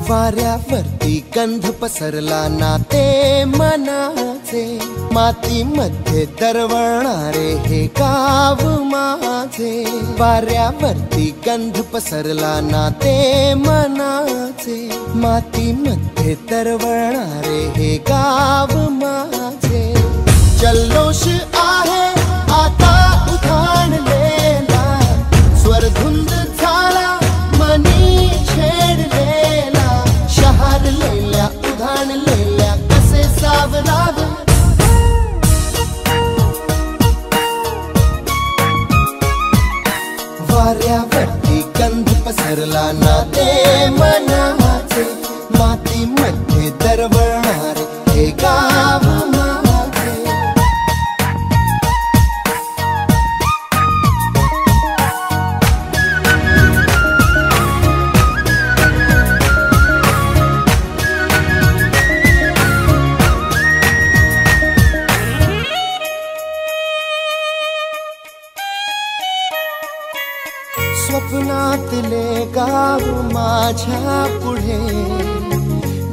वाऱ्यावरती गंध पसरला नाते मनाचे, मातीमध्ये दरवळणारे हे गाव माझे. वाऱ्यावरती गंध पसरला नाते मनाचे, मातीमध्ये दरवळणारे हे गाव माझे. जल्लोष आहे आता उधाणलेला, स्वरधुंद झाला मनी छेडलेला. शहारलेल्या उधाणलेल्या कसे सावरावे. वाऱ्यावरती गंध पसरला नाते मनाचे, मातीमध्ये दरवळणारे हे गाव माझे. स्वप्नातले गाव माझ्या पुढे,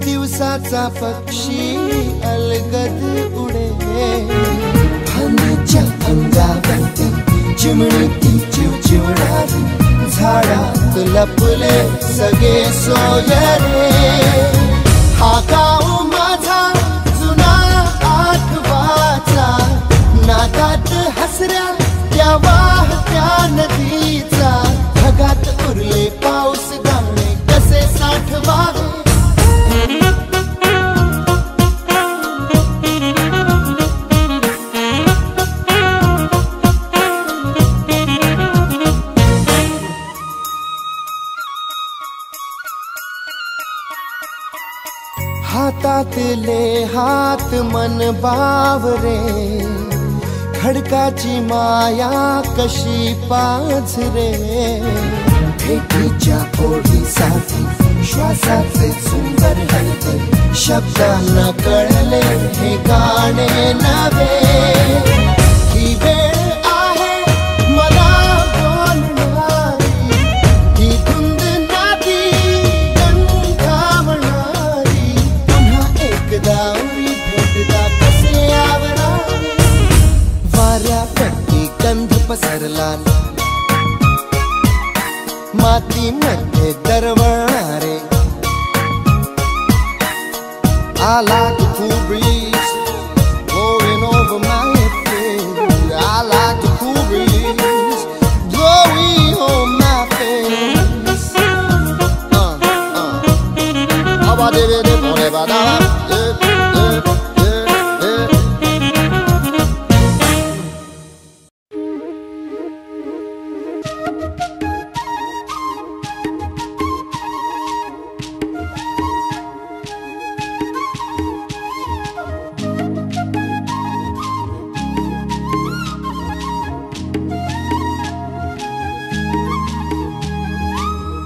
दिवसाचा पक्षी अलगद उडे. फांदीच्या अंगावरती चिमणीची चिवचिवणारी, झाडात लपले सगळे सोयरे. हा गाव माझा जुना आठवाचा, नादात हसऱ्या त्या वाहत्या नदीचा. ढगात उरले पाऊस गाणे कसे साठवावे. हातातले हात मन बावरे, खडकाची माया कशी पाझरे. भेटीच्या ओढीसाठी श्वासाचे सुंदर हलते, शब्दांना कळले हे गाणे नवे. ही वेळ आहे मला बोलणारी, ही धुंद नादी गंधावणारी. पुन्हा एकदा उरी भेटदा कसे आवरावे. वाऱ्यावरती गंध पसरला, मातीमध्ये दरवळणारे. I like the cool breeze blowing over my face. I like the cool breeze blowing on my face.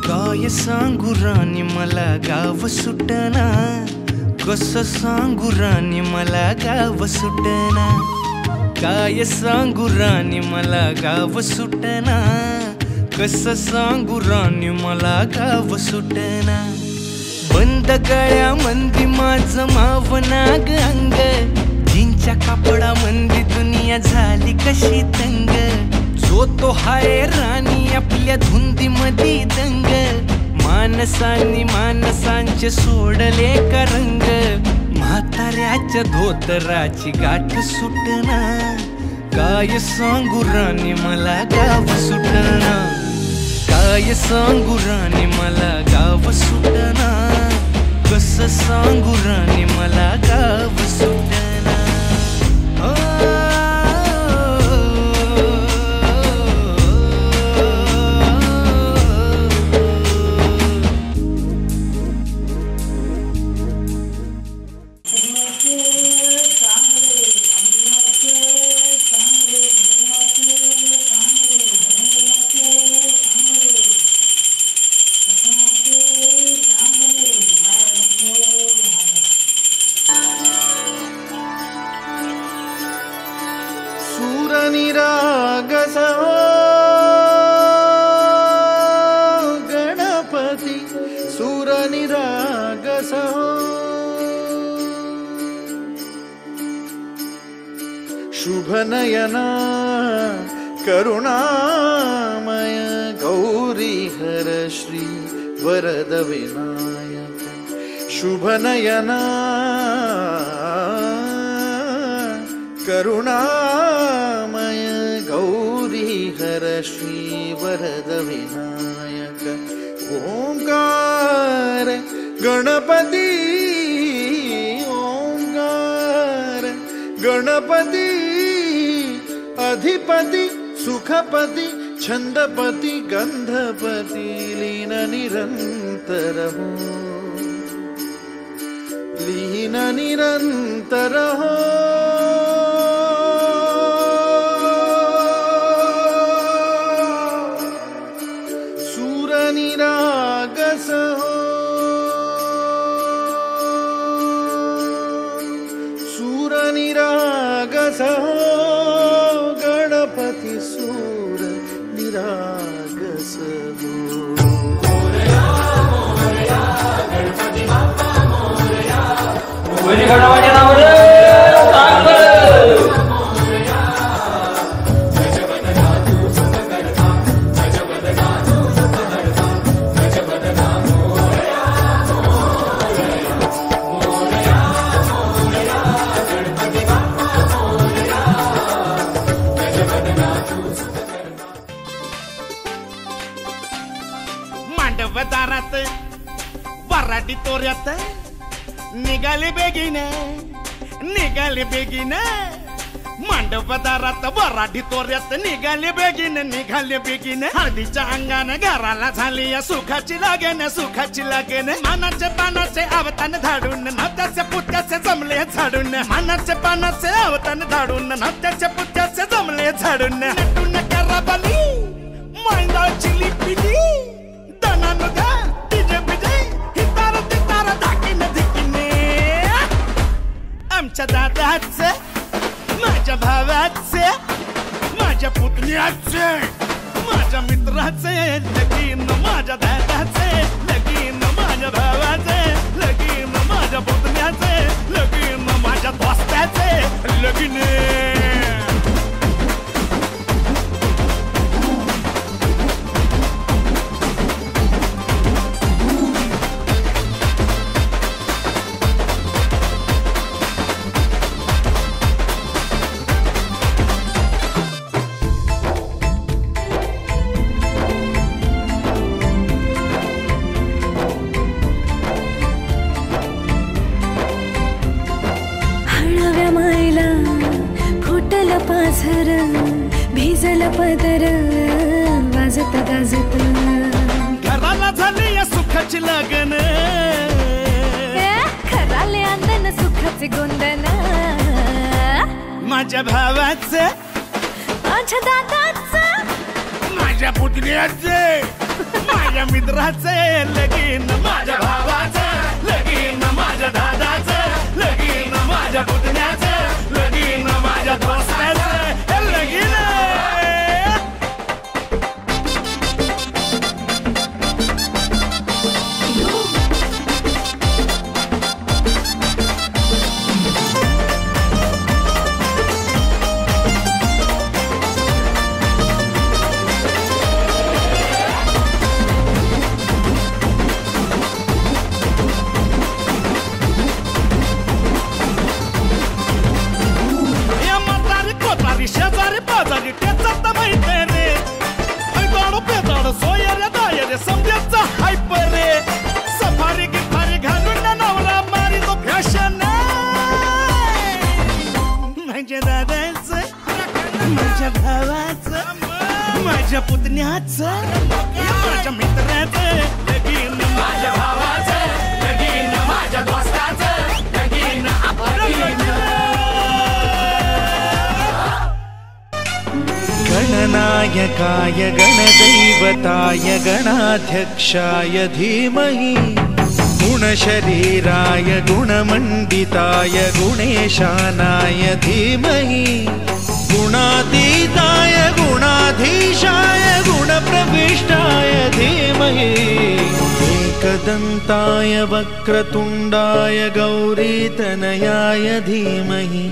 काय सांगू राणी मला गाव सुटना, कसं सांगू राणी मला गाव सुटना. काय सांगू राणी मला गाव सुटना, कसं सांगू राणी मला गाव सुटना. बंद गळ्यामंदी माझं मावनाग अंग, जीनच्या कापडामंदी दुनिया झाली कशी तंग. जो तो हाय राणी आपल्या धुंदीमधी दंग, मानसांनी मानसांचे सोडले का रंग. म्हाताऱ्याच्या धोतराची गाठ सुटना, काय सांगू राणी मला गाव सुटना. काय सांगू राणी मला गाव सुटना, कसं सांगू राणी मला गाव सुटना. करुणामय गौरी हर श्री वरद विनायक शुभनयना करुणामय गौरी हर श्री वरद विनायक ओंकार गणपती ओंकार गणपती अधिपति सुखपति छंदपति गंधपति लीन निरंतर हो लीन निरंतर हो सूर निरागस हो सूर निरागस हो गणपति सूर निरागस हो मोरया मोरया गणपति बाप्पा मोरया मोरया गणपती नावाने सांग मोरया गजबदना तू सुंदरता गजबदना तू सुंदरता गजबदना मोरया मोरया मोरया मोरया गणपति बाप्पा मोरया मांडवदारात वराडी तोऱ्यात निघाले बेगीने मांडवदारात वराडी तोऱ्यात निघाले बेगीने हळदीच्या अंगाने घराला झाली या सुखाची लागेन मानाचे पानाचे आवतान धाडून नात्याचे पुत्याचे जमले झाडून मानाचे पानाचे आवतान धाडून नात्याचे पुत्याचे जमले झाडून नटून कराबाली मांडाची लिपिली दनान गा तिजे बिजे हितार तितार धाकीन धिकीने आमच्या दादाचे माझ्या भावाचे माझ्या पुतण्याचे माझ्या मित्राचे लगीन माझ्या दादाचे लगीन माझ्या भावाचे लगीन माझ्या पुतण्याचे लगीन माझ्या दोस्ताचे लगीन पाझर भिजल पदर वाजत गाजत घराला झाले या सुखाची लगन खराले अंदन सुखाचे गोंदन माझ्या भावाचे माझ्या दादाचे माझ्या पुतण्याचे माझ्या मित्राचे लगीन माझ्या भावाचे लगीन माझ्या दादाचे लगीन माझ्या पुतण्याचे लगीन माझ्या दोस्ताचे लगीन शेजारी पाजारी त्याचा माहिती रे दाडो पेदाडो सोयरे दायरे समजायचा हायप रे सफारी गिफारी घालून नवरा मारी तो फॅशन माझ्या दादाचं माझ्या भावाचं माझ्या पुतण्याचं माझ्या मित्राचं लगीन माझ्या भावाचं लगीन माझ्या दोस्ताचं लगीन गणनायकाय गणदैवताय गणाध्यक्षाय धीमहि गुणशरीराय गुणमण्डिताय गुणेशानाय धीमहि गुणातीताय गुणाधीशाय गुणप्रविष्टाय धीमहि एकदन्ताय वक्रतुण्डाय गौरीतनयाय धीमहि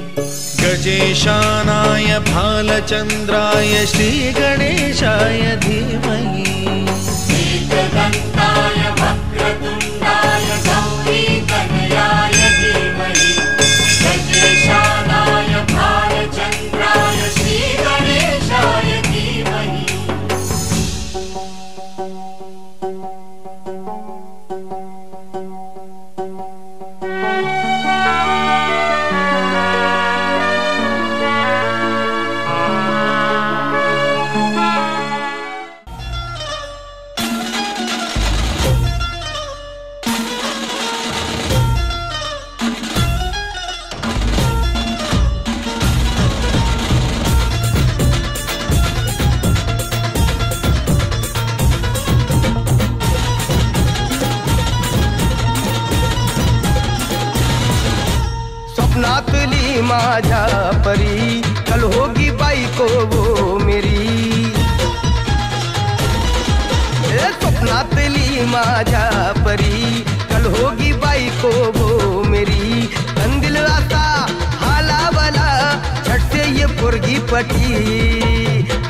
गजेशानाय भालचन्द्राय श्रीगणेशाय धीमहि एकदन्ताय वक्रतुण्डाय गौरीतनयाय धीमहि गजेशानाय भालचन्द्राय श्रीगणेशाय धीमहि। स्वप्नातली माझ्या परी कल होगी बायको वो मेरी स्वप्नातली माझ्या परी कल होगी बायको वो मेरी कंदिल आता हालावला झट से ये पोरगी पटी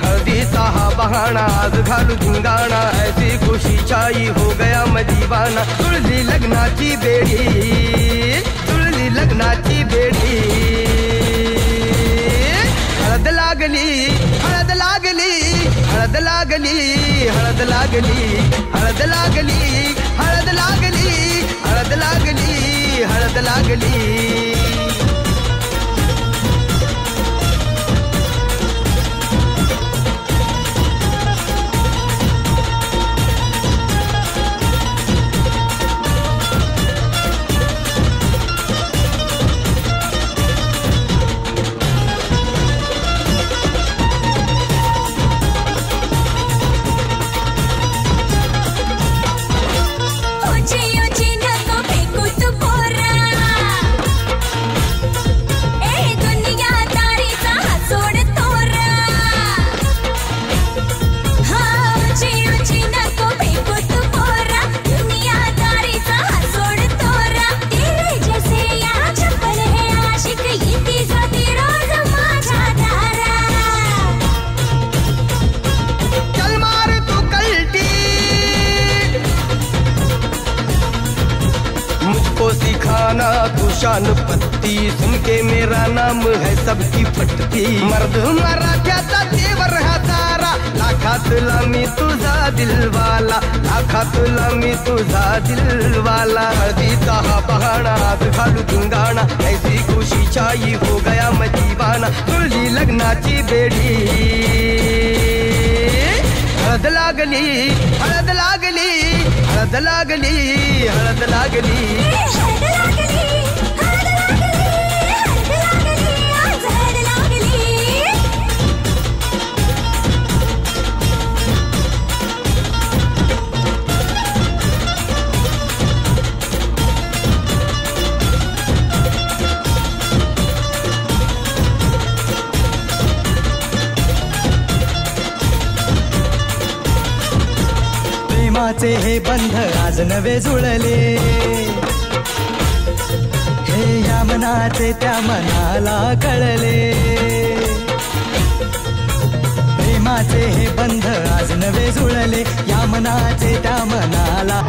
हळदी सहा बहाना आज घालू धिंगाणा ऐसी खुशी छाई हो गया मदीवाना तुळली लग्नाची बेडी लग्नाची बेडी हळद लागली हळद लागली हळद लागली हळद लागली हळद लागली हळद लागली हळद लागली हळद लागली सिखाना तू शान पत्ती सुन के मेरा नाम है सबकी फटती मर्द मराठ्याचा देवर हा सारा लाखातला मी तुझा दिलवाला लाखातला मी तुझा दिलवाला हळदीचा हा बहाणा आज घालू धिंगाणा ऐसी खुशी छाई हो गया मदीवाना तुळली लग्नाची बेडी हळद लागली हळद लागली हळद लागली हळद लागली प्रेमाचे हे बंध आज नवे जुळले हे या मनाचे त्या मनाला कळले प्रेमाचे हे बंध आज नवे जुळले या मनाचे त्या मनाला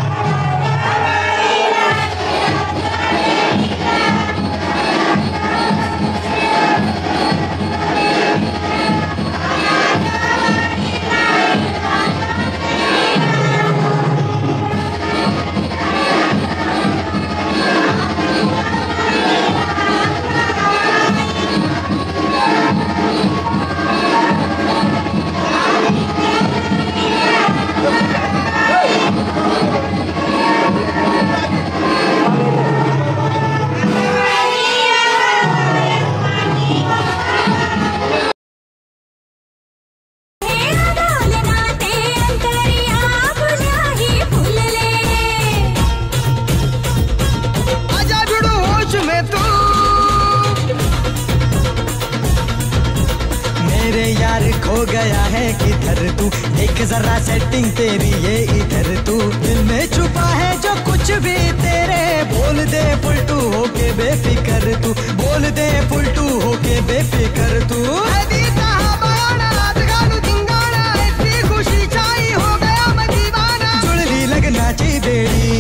खो गया है किधर तू देख जरा सेटिंग तेरी ये इधर तू दिल में छुपा है जो कुछ भी तेरे बोल दे फुलटू होके बेफिकर तू बोल दे फुलटू होके के बेफिकर तू हल्दी साहबाना रात गालू धिंगाणा ऐसी खुशी छाई हो गया मैं दीवाना जुळली लग्नाची बेडी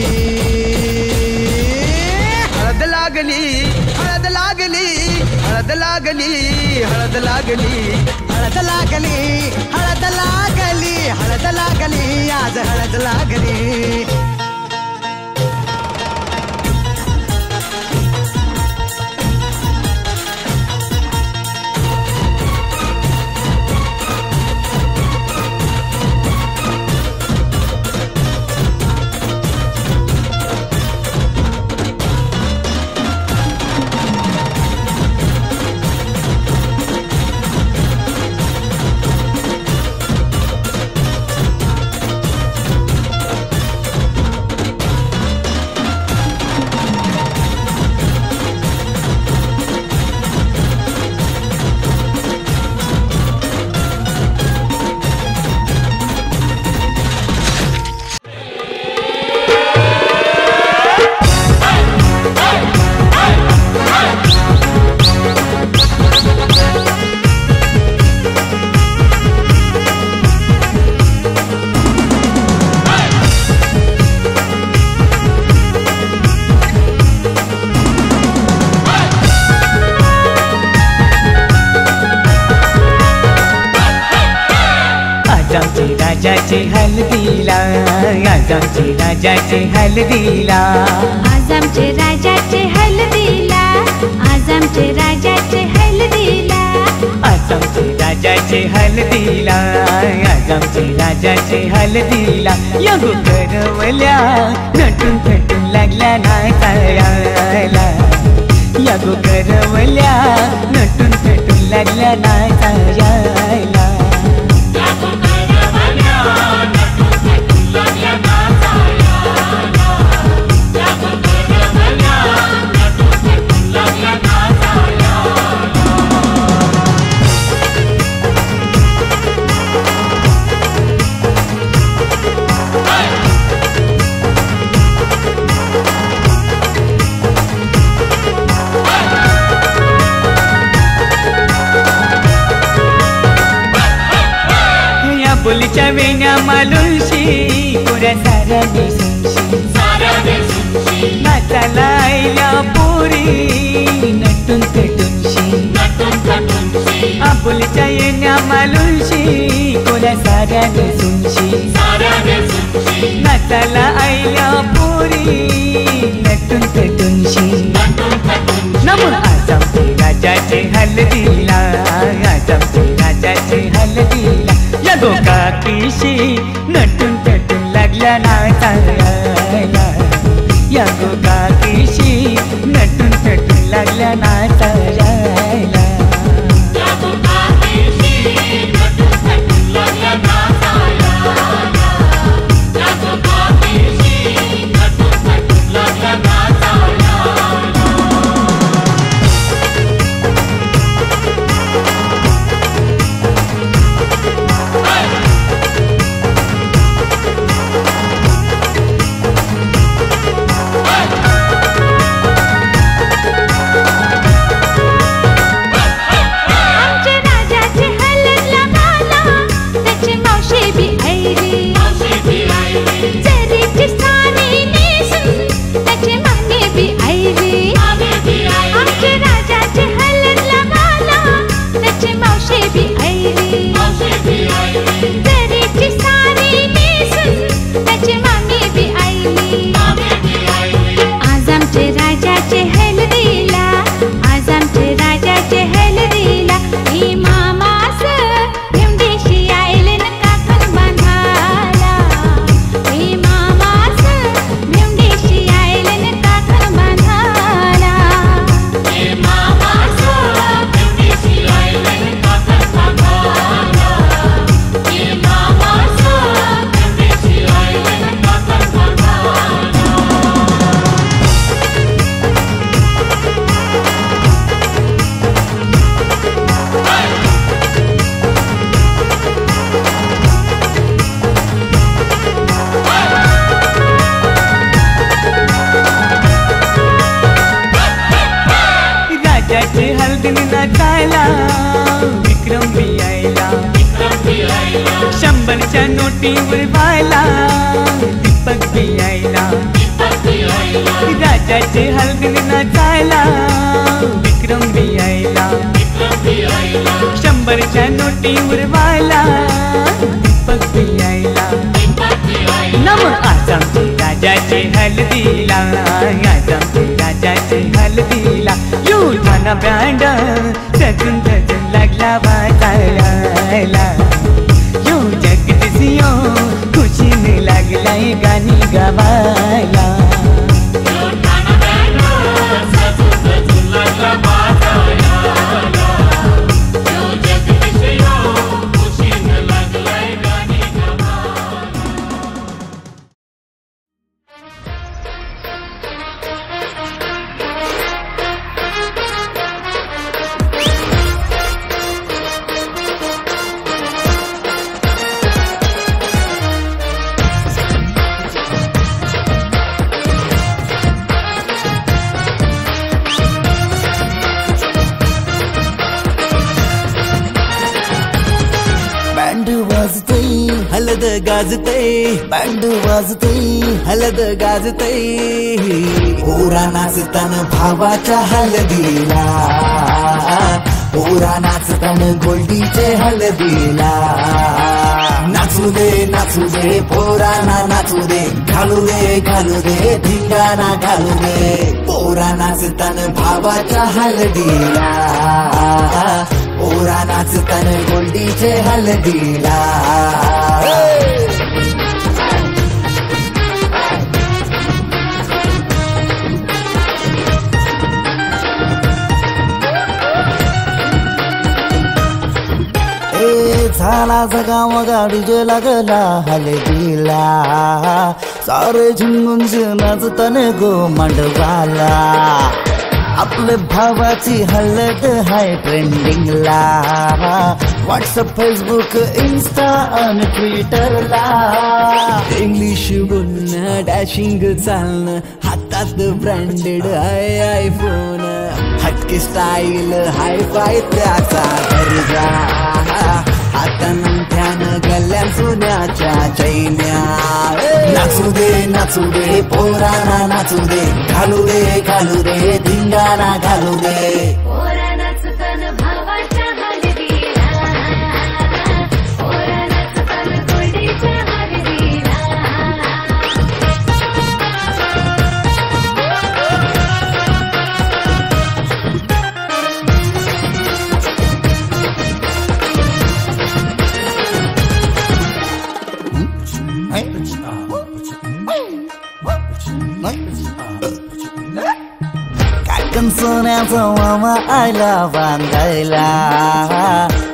हळद लागली हळद लागली हळद लागली हळद लागली हळद लागली हळद लागली हळद लागली आज हळद लागली राजाचे हल्दीला आज आमचे राजाचे हल्दीला आज आमचे राजाचे हल्दीला आज आमचे राजाचे हल्दीला आज आमचे राजाचे हल्दीला आज आमचे राजाचे हल्दीला यगो करवल्या नटून थटून लागल्या नाचायला यगो करवल्या नटून थटून लागल्या नाचायला बोलीच्या वेण्या मालुंशी पुऱ्या साऱ्या दिसूनशी नाचाला आयल्या पोरी नटून थटूनशी आपुलीच्या येण्या मालुंशी पुऱ्या साऱ्या दिसूनशी नाचाला आयल्या पोरी नटून थटूनशी नमून आज आमचे राजाचे हल्दीला आज आमचे राजाचे हल्दीला यगो काकीशी नटून थटून लागल्या नाचायला यगो काकीशी नटून थटून लागल्या नाचायला Hey! नोटीवर वाला दीपक बी आयला राजाचे हलगीत नाचायला विक्रम बी आयला 100च्या नोटीवर वाला दीपक बी आयला नम आज आमचे राजाचे हलदीला आज आमचे राजाचे हलदीला युठाना बँड सजून सजून लागला वाजायला यो जगदीशियो खुशीने लागलाय गाणी गावायला हलद गाजते बँड वाजते हलद गाजते पोरा नाचतान भावाच्या हलदीला पोरा नाचतान गोल्डीचे हलदीला नाचू दे पोरांना नाचू दे घालू दे धिंगाणा घालू दे पोरा नाचतान भावाच्या हलदीला पोरा नाचतान गोल्डीचे हलदीला झाला जगाव गाडीजे लागला हलदीला सारे झुंगून नाचतान गो मांडवाला आपले भावाची हलद हाय ट्रेंडिंगला व्हॉट्सअप फेसबुक इन्स्टा आणि ट्विटरला इंग्लिश बोलणं डॅशिंग चालणं हातात ब्रँडेड आयफोन हटके स्टाईल हाय फाय त्याचा दर्जा हातानं गल्ल्यान सोन्याच्या चैन्या नाचू दे पोरांना नाचू दे घालू दे धिंगाणा घालू दे पोरा नाचतान भावाच्या हलदीला पोरा नाचतान गोल्डीच्या हलदीला काकण सोन्याचा मामा आयला बांधायला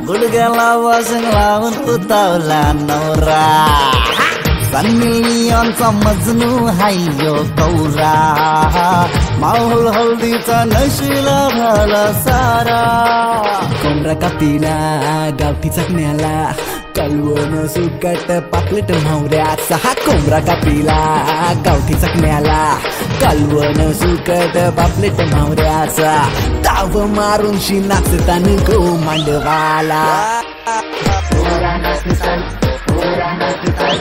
गुडघ्याला वाजून लावून उतावला नवरा सन्नी लिओनचा मजनू हायो कौरा माहोल हल्दीचा नशीला झाला सारा कोंबडा कापीला गावठी चकण्याला कलवण सुकट पापलेट म्हावऱ्याचा हा कोंबडा कापीला गावठी चकण्याला कलवण सुकट पापलेट म्हावऱ्याचा ताव मारून शी नाचतान गो मांडवाला पोरा नाचतान पोरा नाचतान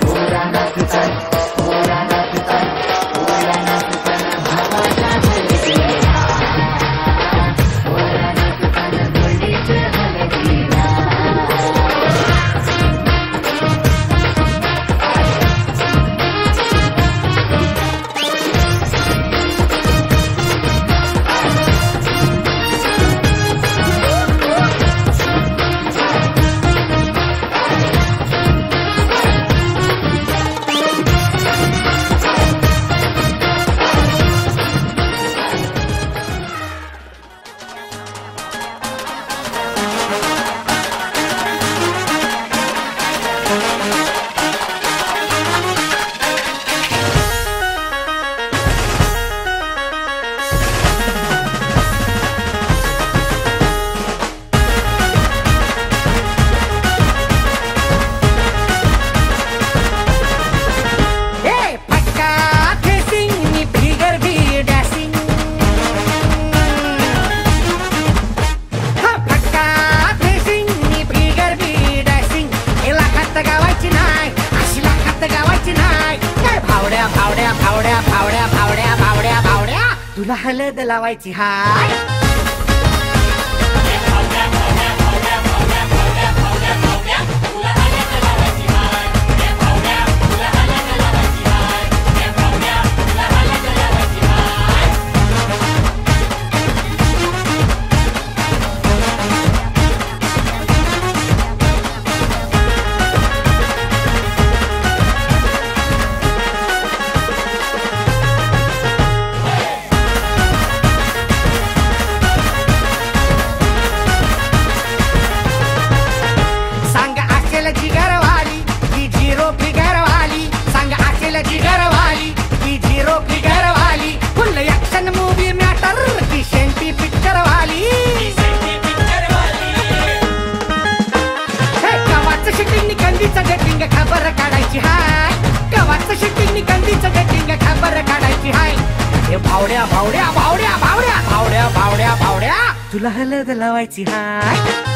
पोरा नाचतान पोरा नाचतान पोरा नाचतान भावाच्या हलदीला पोरा नाचतान गोल्डीच्या हलदीला जास्त गावाची नाही. काय भावड्या भावड्या भावड्या भावड्या भावड्या भावड्या भावड्या तुला हळद लावायची हाय. खबर काढायची हाय. गव्हाचं शूटिंग कंदीचं गटिंग खबर काढायची हाय. हे भावड्या भावड्या भावड्या भावड्या भावड्या भावड्या भावड्या तुला हळद लावायची हाय.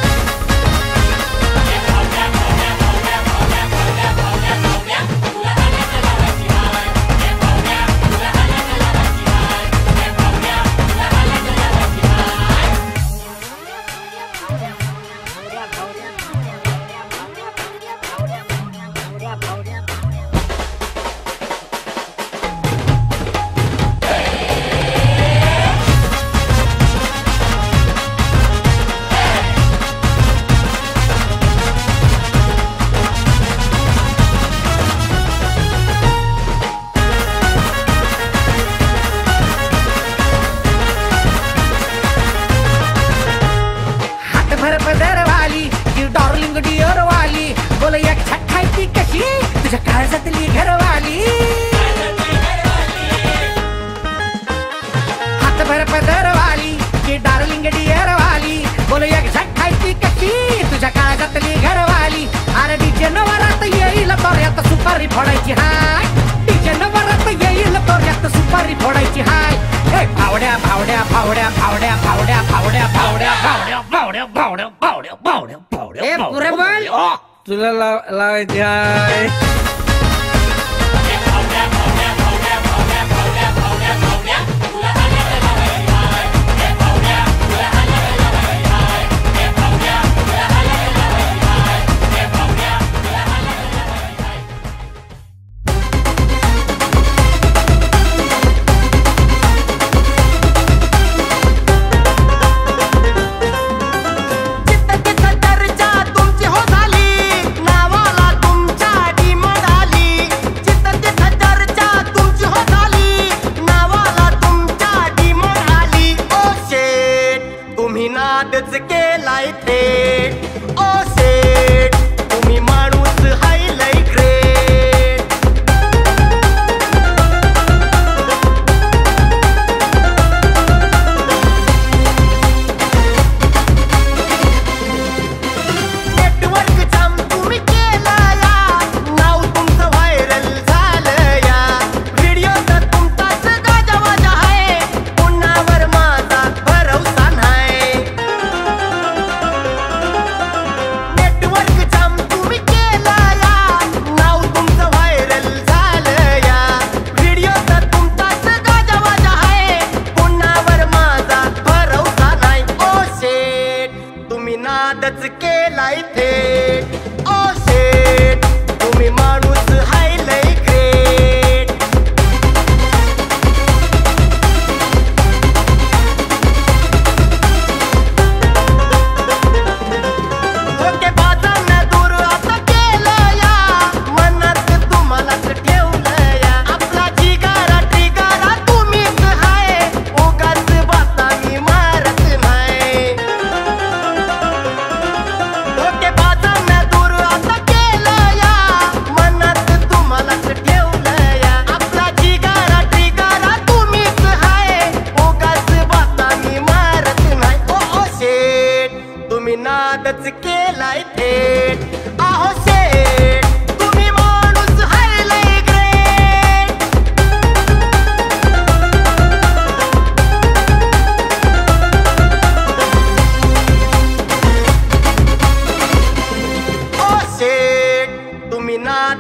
तुझ्या काळजातली घरवाली हातभर पदरवाली की डार्लिंग डिअरवाली बोल एक झटकायची कशी तुझ्या काळजातली घरवाली. अरे डीजे नवरात येईल तोऱ्यात सुपारी फोडायची हाय. डीजे नवरात येईल तोऱ्यात सुपारी फोडायची हाय. भावड्या भावड्या भावड्या भावड्या भावड्या भावड्या भावड्या भावड्या भावड्या भावड्या भावड्या भावड्या भावड्या पुरे बोल तुला लावायची हाय. दर्जा तुमची हो झाली नावाला तुमच्या डिमडा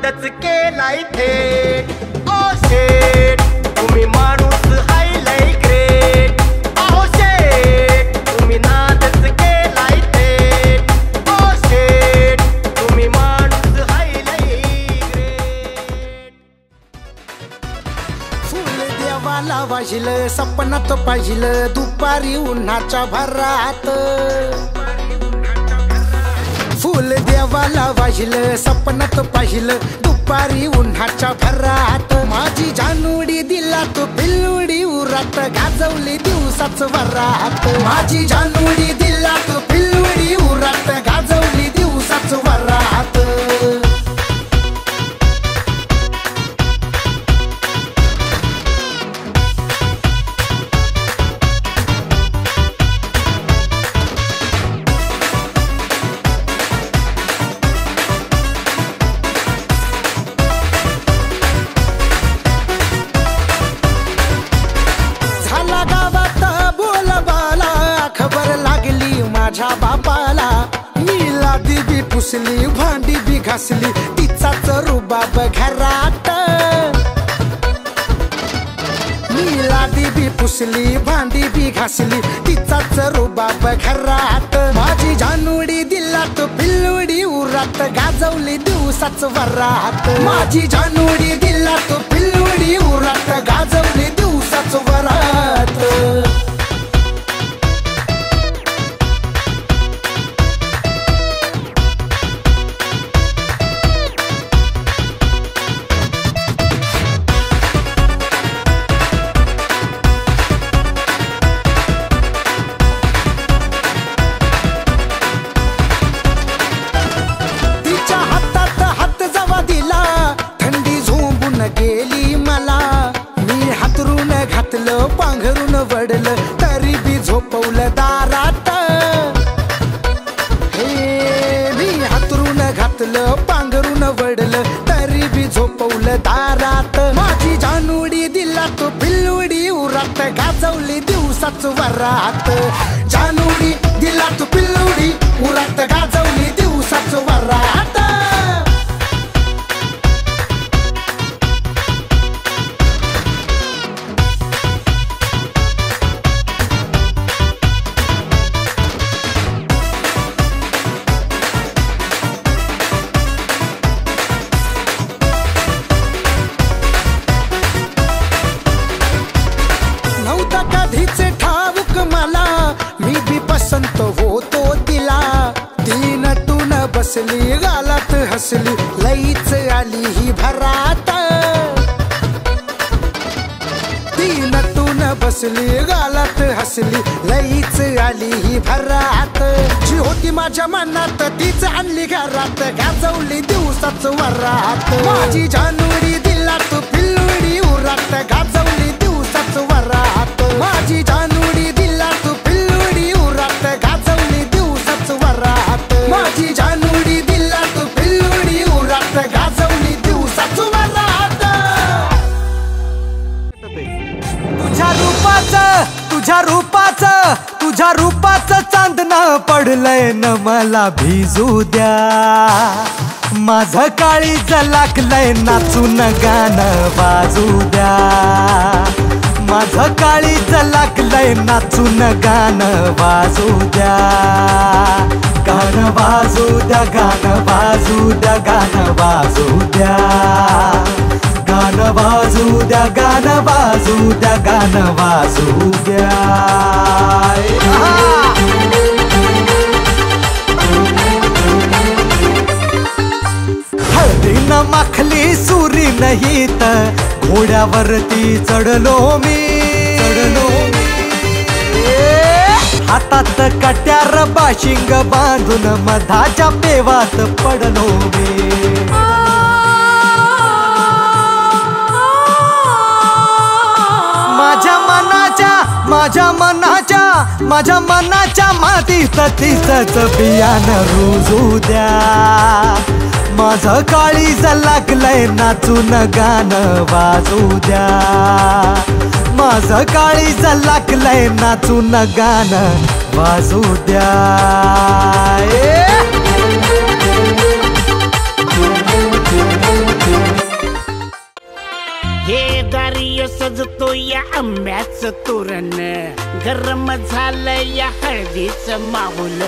नादच केलाय थेट. ओ शेट तुम्ही माणूस हाय लय ग्रेट. ओ शेट तुम्ही नादच केलाय थेट. ओ शेट तुम्ही माणूस हाय लय ग्रेट. फुल देवाला वाहिलं सपनात पाहिलं दुपारी उन्हाच्या भरात. फुल देवाला वाहिलं सपनात पाहिलं दुपारी उन्हाच्या भरात. माझी जानूडी दिला तो पिल्लुडी उरात गाजवली दिवसाच वरात. माझी जानूडी दिला तो पिल्लुडी उरात गाजवली दिवसाच वरात. माझ्या बापाला मीला बी पुसली भांडी बी घासली तिचाच रुबाब घरात. मीला बी पुसली भांडी बी घासली तिचाच रुबाब घरात. माझी जानूडी दिला तो पिल्लुडी उरात गाजवली दिवसाच वरात. माझी जानूडी दिला तो पिल्लुडी उरात गाजवली दिवसाच वरात. गेली मला मी हातरून घातलं पांघरून वडलं तरी बी झोपवलं दारात. हे मी हातरून घातलं पांघरून वडलं तरी बी झोपवलं दारात. माझी जानूडी दिला तो पिल्लुडी उरात गाजवली दिवसाच वरात. जानूडी दिला तो पिल्लुडी उरात गाजवली दिवसाच वरात. कधीचे ठाऊक मला मी बी पसंत होतो तिला. ती नटून बसली गालात हसली लईच आली ही भरात. ती नटून बसली गालात हसली लईच आली ही भरात. जी होती माझ्या मनात तीच आणली घरात गाजवली दिवसाच वरात. माझी जानूडी दिला तू पिल्लुडी उरात गाजवली दिवसाच वरात. माझी जानूडी दिला तू पिल्लुडी उरात गाजवली दिवसाच वरात. माझी जानूडी दिला तू पिल्लुडी उरात गाजवली दिवसाच वरात. तुझ्या रूपाचं चांदणं पडलंय न मला भिजू द्या. माझं काळीज लागलंय नाचून गाणं वाजू द्या. माझं काळीज लागलंय नाचून गाणं वाजू द्या. गाणं वाजू द्या गाणं वाजू द्या गाणं वाजू द्या. गाणं वाजू द्या गाणं वाजू द्या गाणं वाजू द्या. हळदीनं माखली सुरी नाही तर घोड्यावरती चढलो मी. हातात कट्यार बाशिंग बांधून मधाच्या पेवात पडलो मी. माझ्या मनाच्या मातीत तिचंच बियाणं रुजू द्या. माझं काळीज लागलंय नाचून गाणं वाजू द्या. माझं काळीज लागलंय नाचून गाणं वाजू द्या. दारी सजतो या आंब्याचं तोरण गरम झालं या हळदीचं माहोल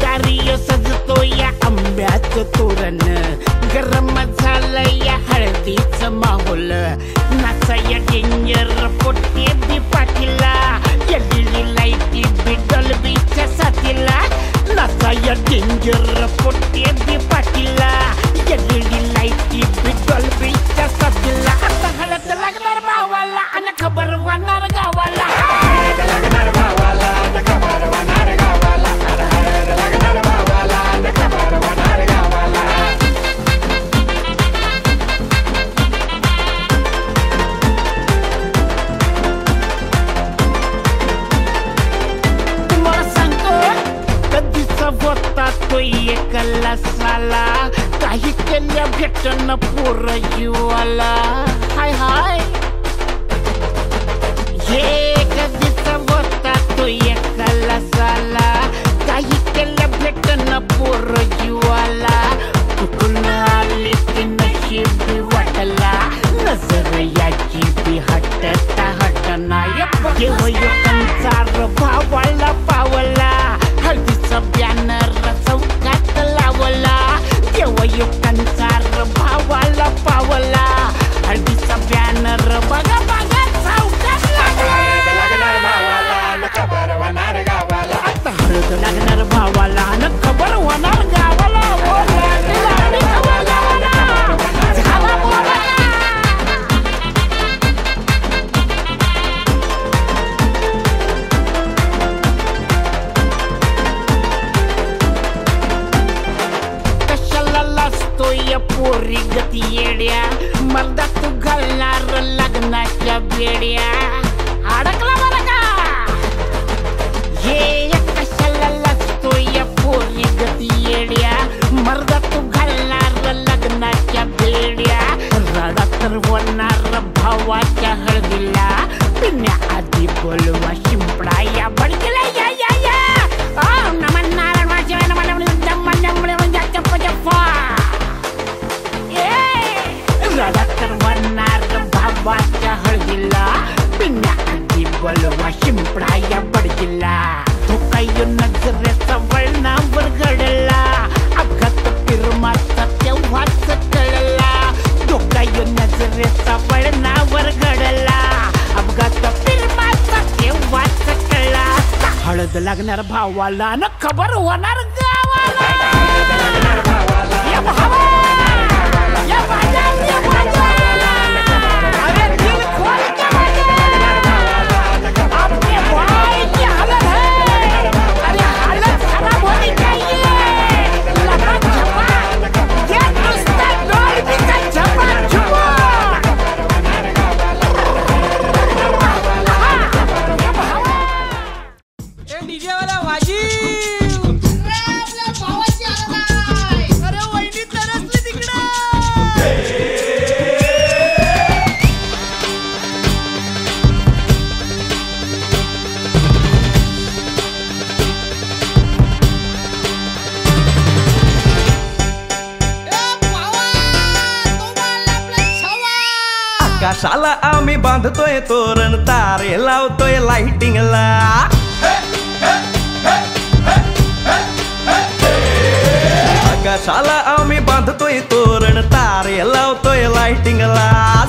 दारी सजतो या आंब्याचं तोरण गरम झालं या हळदीचं माहोल नाचाया डेंजर पोटे बी पाठीला एलईडी लाईटी बी डॉल्बीच्या साथीला नाचाया डेंजर पोटे बी पाठीला एलईडी लाईटी बी डॉल्बीच्या साथीला आता हळद लागणार भावाला आणि खबर होणार गावाला हळद लागणार भावाला आणि खबर होणार गावाला हळद लागणार भावाला आणि खबर होणार गावाला होता तो एकला साला काही केल्या भेटन पोर जीवाला हाय हाय हे कधीच होता तो एकला साला काही केल्या भेटन पोर जीवाला कुठून आली ती नशीबी वाटला नजर याची बी हटता हटना कंचार भावाला पावला हळदीचा बॅनर चौकात लावला देवयुक्तांचा भावाला पावला हळदीचा बॅनर बघा बघा चौकात लागणार भावाला न खबर होणार गावाला आता हळद लागणार भावाला न खबर होणार गावाला पोरी गती येड्या मर्दा तू घालणार लग्नाच्या बेड्या अडकला बरं का हे कशाला लागतो या पोरी गती येड्या मर्दा तू घालणार लग्नाच्या बेड्या रडा तर होणार भावाच्या हळदीला पिण्याआधी बोलवा शिंपडा या बडकीला या या या नमन नारायण वाचे नमन तर वरणार भावाच्या हळदीला पिण्याआधी बोलवा शिंपडा या बडकीला धोका येऊन नजरेचा वळणावर घडला अपघात फिरमाचा तेव्हाच कळला धोका येऊन नजरेचा वळणावर घडला अपघात फिरमाचा तेव्हाच कळला हळद लागणार भावाला न खबर होणार गावाला या भावा या बाजा या बाजा अरे दिल खोल के अपने भाई की हालत है अरे हालत खराब होनी चाहिए लगा झपा ये नुसता डोल भी का झपा झुपा ए डीजे वाला वाजी आकाशाला आम्ही बांधतोय तोरण तारे लावतोय लाइटिंगला आकाशाला आम्ही बांधतोय तोरण तारे लावतोय लाइटिंगला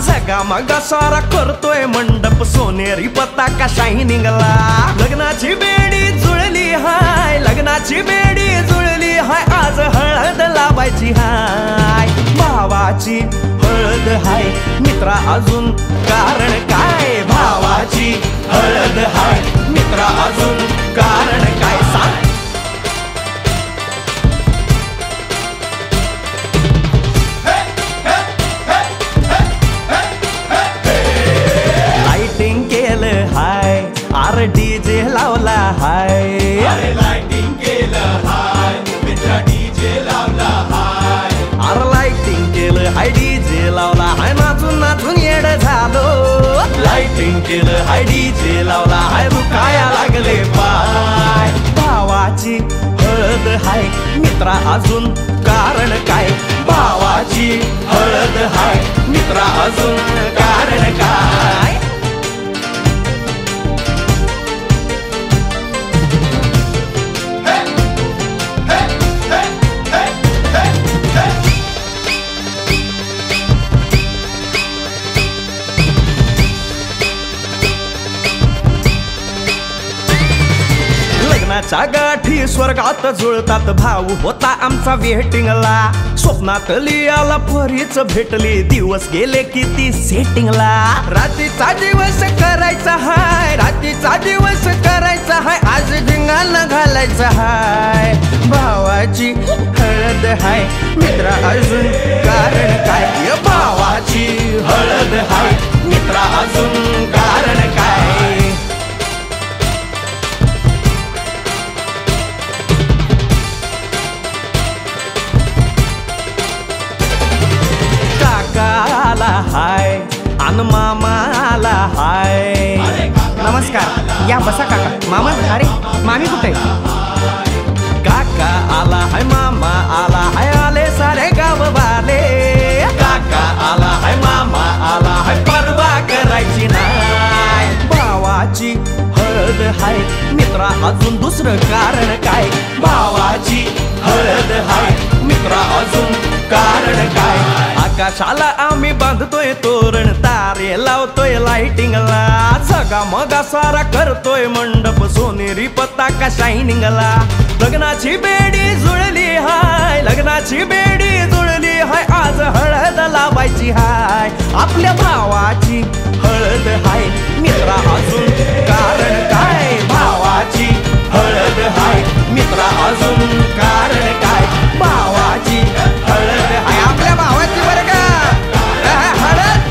जगा मगा सारा करतोय मंडप सोनेरी पताका शायनिंगला लग्नाची बेडी जुळली हाय लग्नाची बेडी जुळली हाय आज हळद लावायची हाय भावाची हळद हाय मित्रा अजून कारण काय भावाची हळद हाय मित्रा अजून कारण काय सांग लाइटिंग केलं हाय आर डीजे लावला हाय लाइटिंग केलं हाय मित्रा डीजे लावला हाय आर लाइटिंग केलं हाय डीजे लावला हाय नाचून नाचून येड झालो लाइटिंग केलं हाय डीजे लावला हाय दुखाया लागले पाय भावाची हळद हाय मित्रा अजून कारण काय भावाची हळद हाय मित्रा अजून कारण काय लग्नाच्या गाठी स्वर्गात जुळतात भाऊ होता आमचा वेटिंगला स्वप्नात लियाला परीच भेटली दिवस गेले किती सेटिंगला रात्रीचा दिवस करायचा हाय रात्रीचा दिवस करायचा हाय आज धिंगाणा घालायचा हाय भावाची हळद हाय मित्रा अजून कारण काय भावाची हळद हाय मित्रा अजून कारण काय काकाला हाय अन मामाला हाय नमस्कार या बसा काका मामा अरे मामी कुठे काका आला हाय मामा आला हाय आले सारे गाव वाले काका आला हाय मामा आला हाय परवा करायची नाय भावाची हळद हाय मित्रा अजून दुसरं कारण काय भावाची हळद हाय मित्रा अजून कारण काय आकाशाला आम्ही बांधतोय तोरण तारे लावतोय लाइटिंगला सगा मगा सारा करतोय मंडप सोनेरी पताका शायनिंगला लग्नाची बेडी जुळली हाय लग्नाची बेडी जुळली हाय आज हळद लावायची हाय आपल्या भावाची हळद हाय मित्रा अजून कारण काय भावाची हळद हाय मित्रा अजून कारण काय भावाची हळद हाय आपल्या भावाची बरं का हळद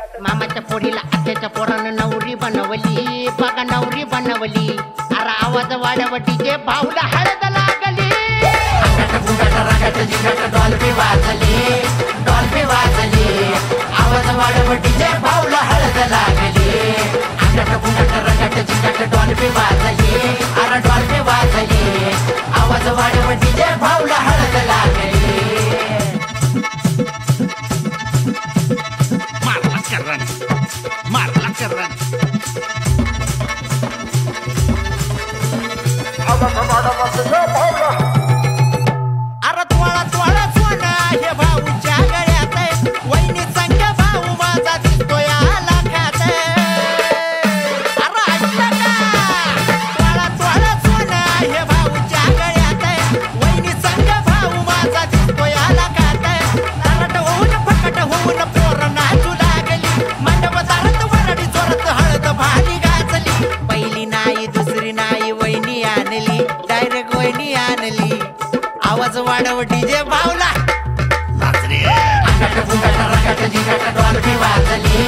झगमगाट मामाच्या पोरीला आत्याच्या पोरानं नवरी बनवली बघा नवरी बनवली अरे आवाज वाढव डीजे भाऊला हळद लागली डॉल्बी वाजली आवाज वाढव डीजे भाऊला हळद लागली डॉल्बी वाजली अरे डॉल्बी वाजली आवाज वाढव डीजे भाऊला हळद लागली मारला करन अरे तोळा तोळा सोनं आहे भाऊच्या गळ्यात वहिनी संग भाऊ माझा दिसतोय लाखात अरे ऐकलं का तोळा तोळा सोनं आहे भाऊच्या गळ्यात वहिनी संग भाऊ माझा दिसतोय लाखात तरट होऊन फकट होऊन पोर नाचू लागली मंडप दारात वरडी जोरात हळद भाली गाजली पहिली नाही दुसरी नाही वहिनी आणली डायरेक्ट वहिनी आणली आवाज वाढव डीजे भावला अंगट फुगट रगट जिगट डॉल्फी वाजली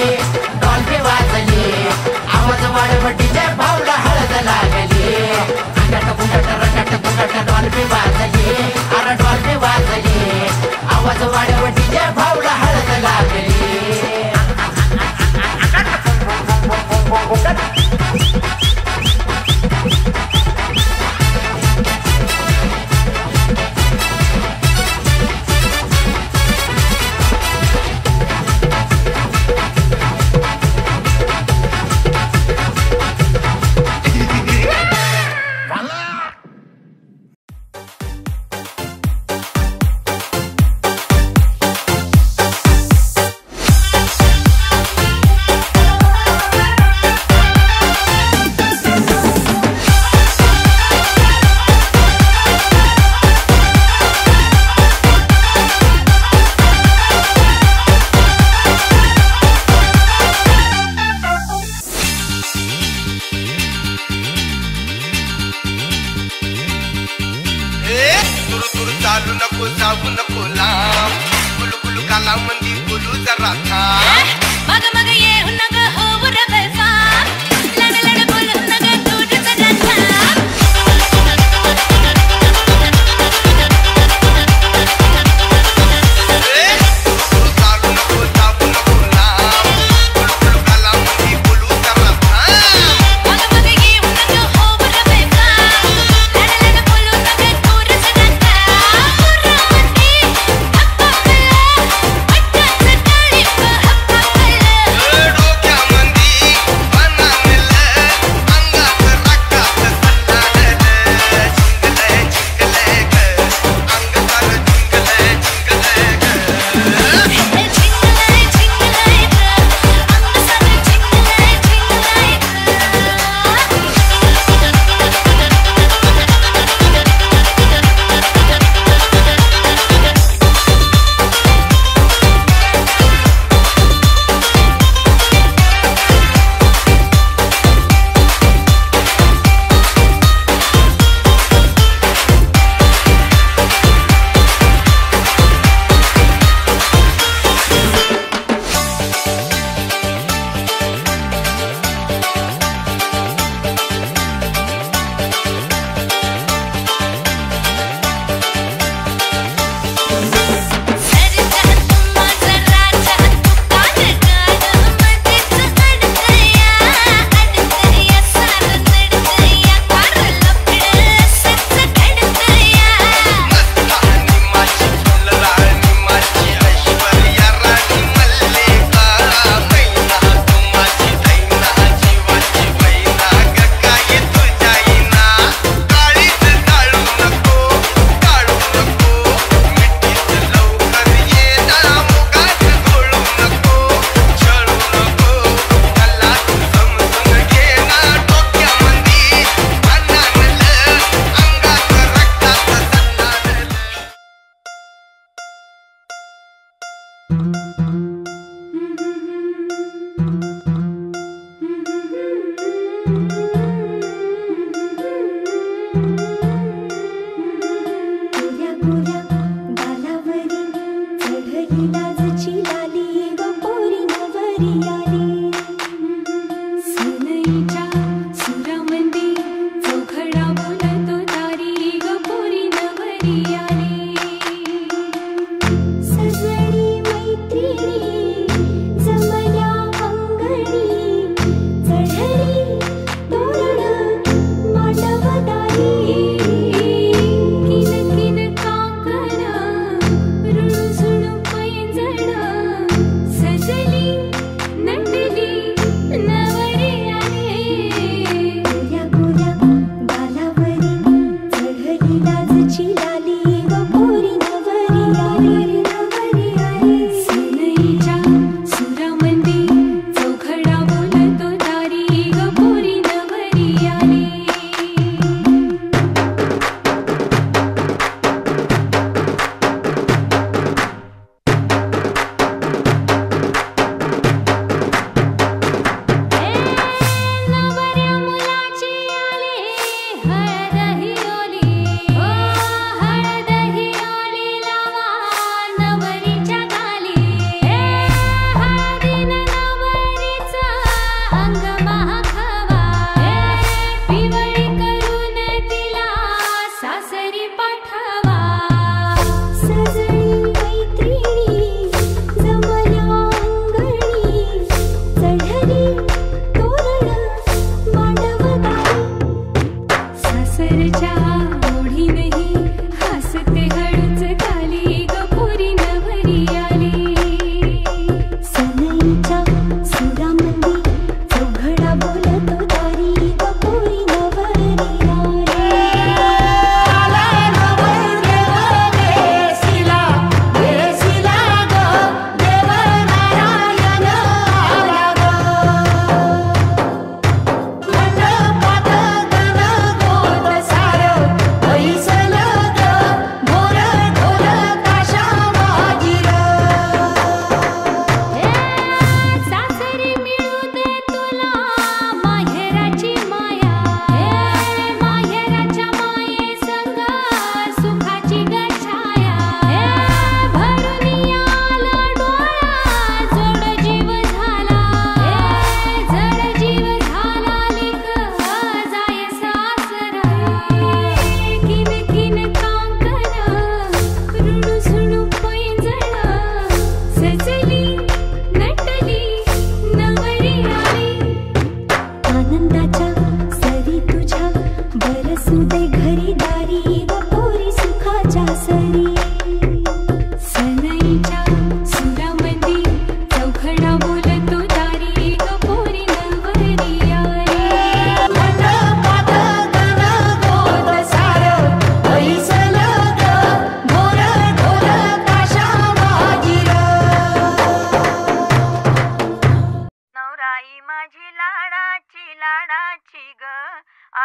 आवाज वाढव डीजे भावला हळद लागली अंगट फुगट रगट फुगट डॉल्फी वाजली अरे डॉल्फी वाजली आवाज वाढव डीजे भावला हळद लागली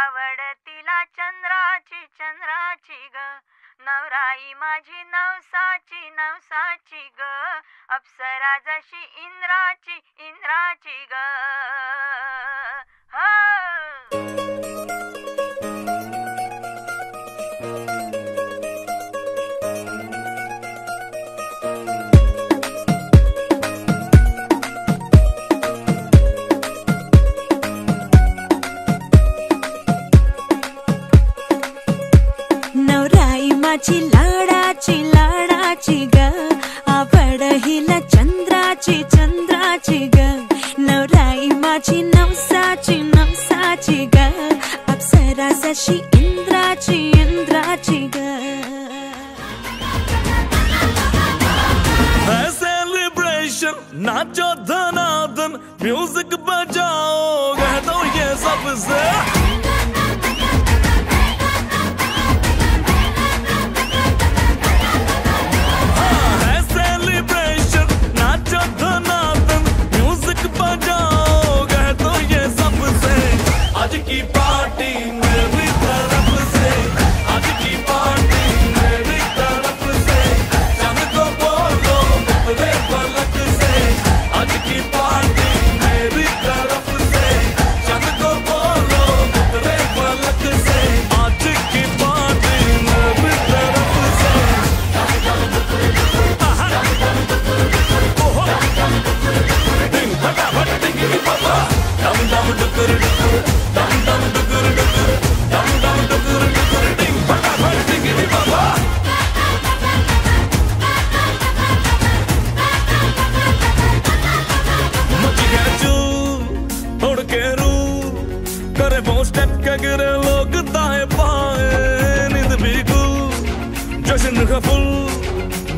आवडतीला चंद्राची चंद्राची ग नवराई माझी नवसाची नवसाची ग अप्सरा जशी इंद्राची इंद्राची ग नवराई माझी लाडाची लाडाची ग आवड हिला चंद्राची चंद्राची ग नवराई माझी नवसाची नवसाची ग अप्सरा जशी इंद्राची इंद्राची ग सेलिब्रेशन नाचो धनादन म्यूजिक बजाओ कह दो ये सबसे आज की पार्टी मेरी तरफ से आज की पार्टी मेरी तरफ से चांद को बोलो उतरे पलक से आज की पार्टी मेरी तरफ से चांद को बोलो उतरे पलक से आज की पार्टी मेरी तरफ से डिंग फटाफट डिंगी पापा दम दम डुकर dum dum dukur dukur dum dum dukur dukur ding fataफट डिंगी बाबा मच गया चूर उड़ के रू करे वो स्टेप के गिरे लोग दाएं बाएं नींद भी गुल जश्न का फुल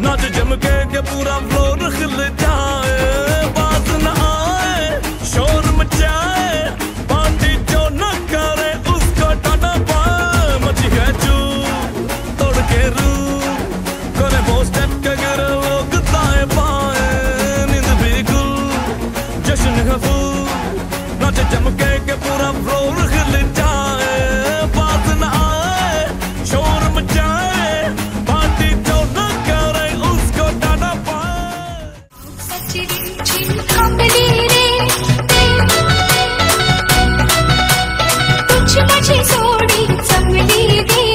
नाच जम के पूरा फ्लोर खिल जाए बात न आए शोर मचाए चमके के पूरा फ्लोर हिल जाए बात न आए शोर मचाए पार्टी जो न करे उसको डाना पाए कुछ मुझे सोड़ी संभली रे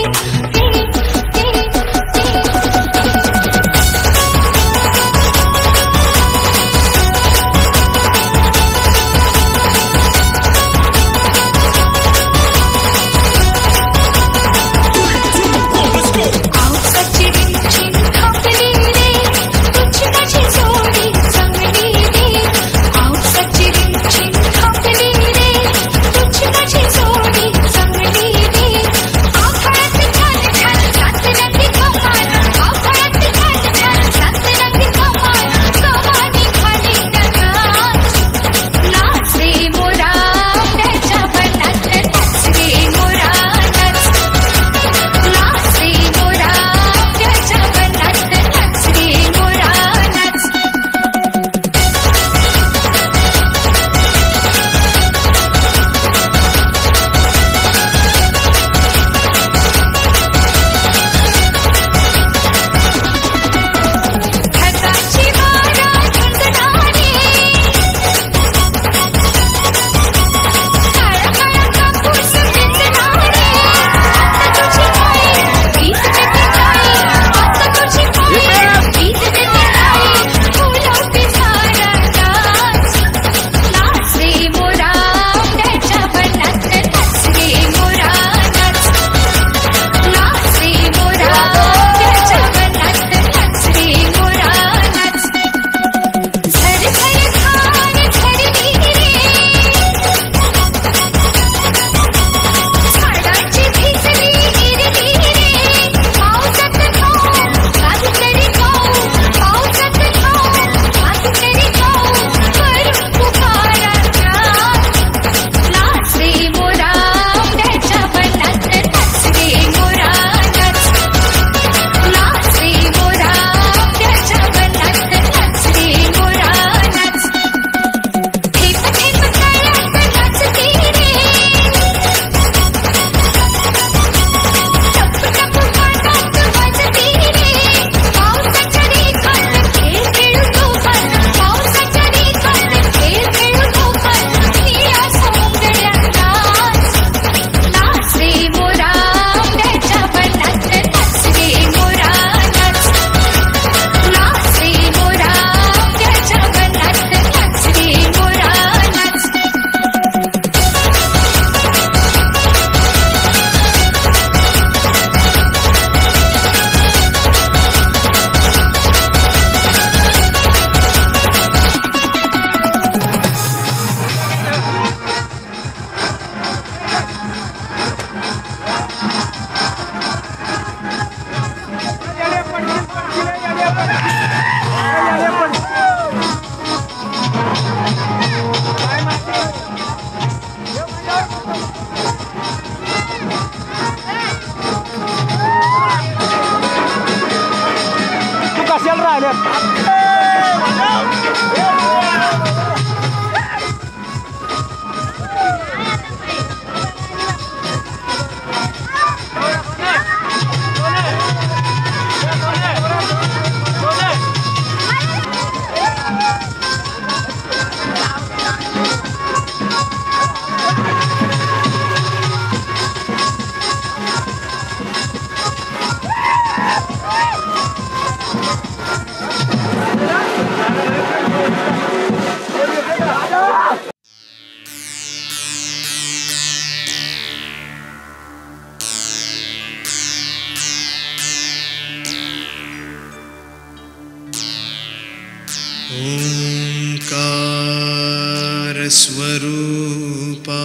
स्वरूपा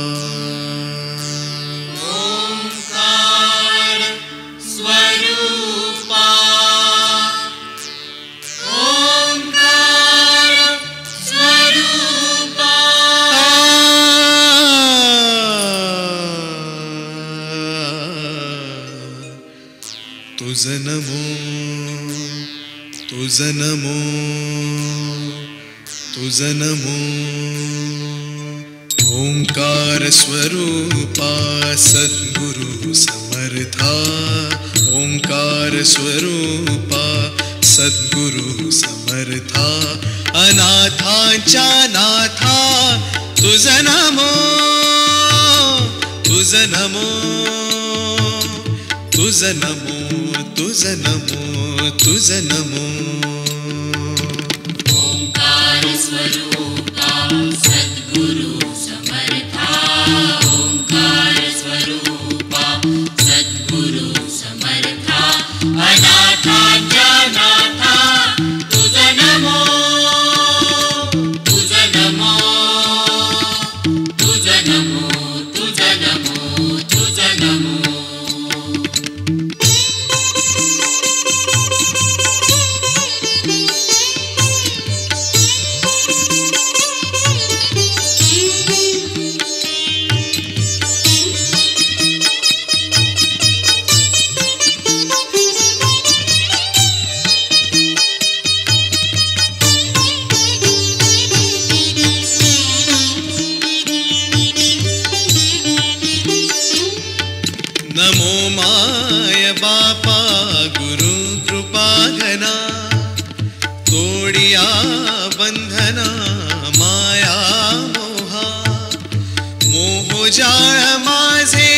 ओंकार स्वरूपा ओंकार स्वरूपा तुझ नमो तुझ नमो तुझ नमो ओंकार स्वरूपा सद्गुरु समर्था ओंकार स्वरूपा सद्गुरु समर्था अनाथांच्या नाथा तुझ नमो तुझ नमो तुझ नमो तुझ नमो तुझ नमो ओंकार स्वरूपा सद्गुरु समर्था ओंकार स्वरूपा सद्गुरु समर्था अनाथांच्या नाथा तुझ नमो तुझ नमो तुझ नमो तुझ नमो तुझ नमो नमो माय बापा गुरु कृपा घना तोडिया बंधना माया मोहा मोहजाळ माझे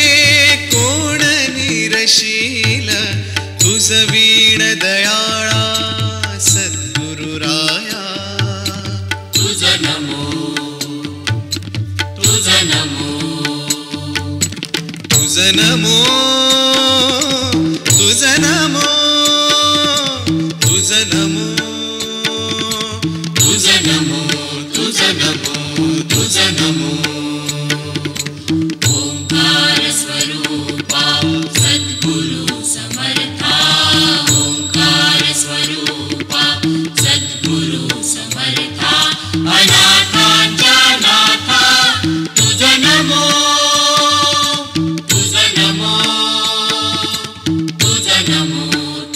कोण निरशील तुझ वीण दयाळा सद्गुरु राया तुझ नमो तुझ नमो तुझ नमो तुझ नमो तुझ नमो तुझ नमो तुझ नमो तुझ नमो ओंकार स्वरूपा सद्गुरु समर्था ओंकार स्वरूपा सद्गुरु समर्था अनाथांच्या नाथा तुझ नमो तुझ नमो तुझ नमो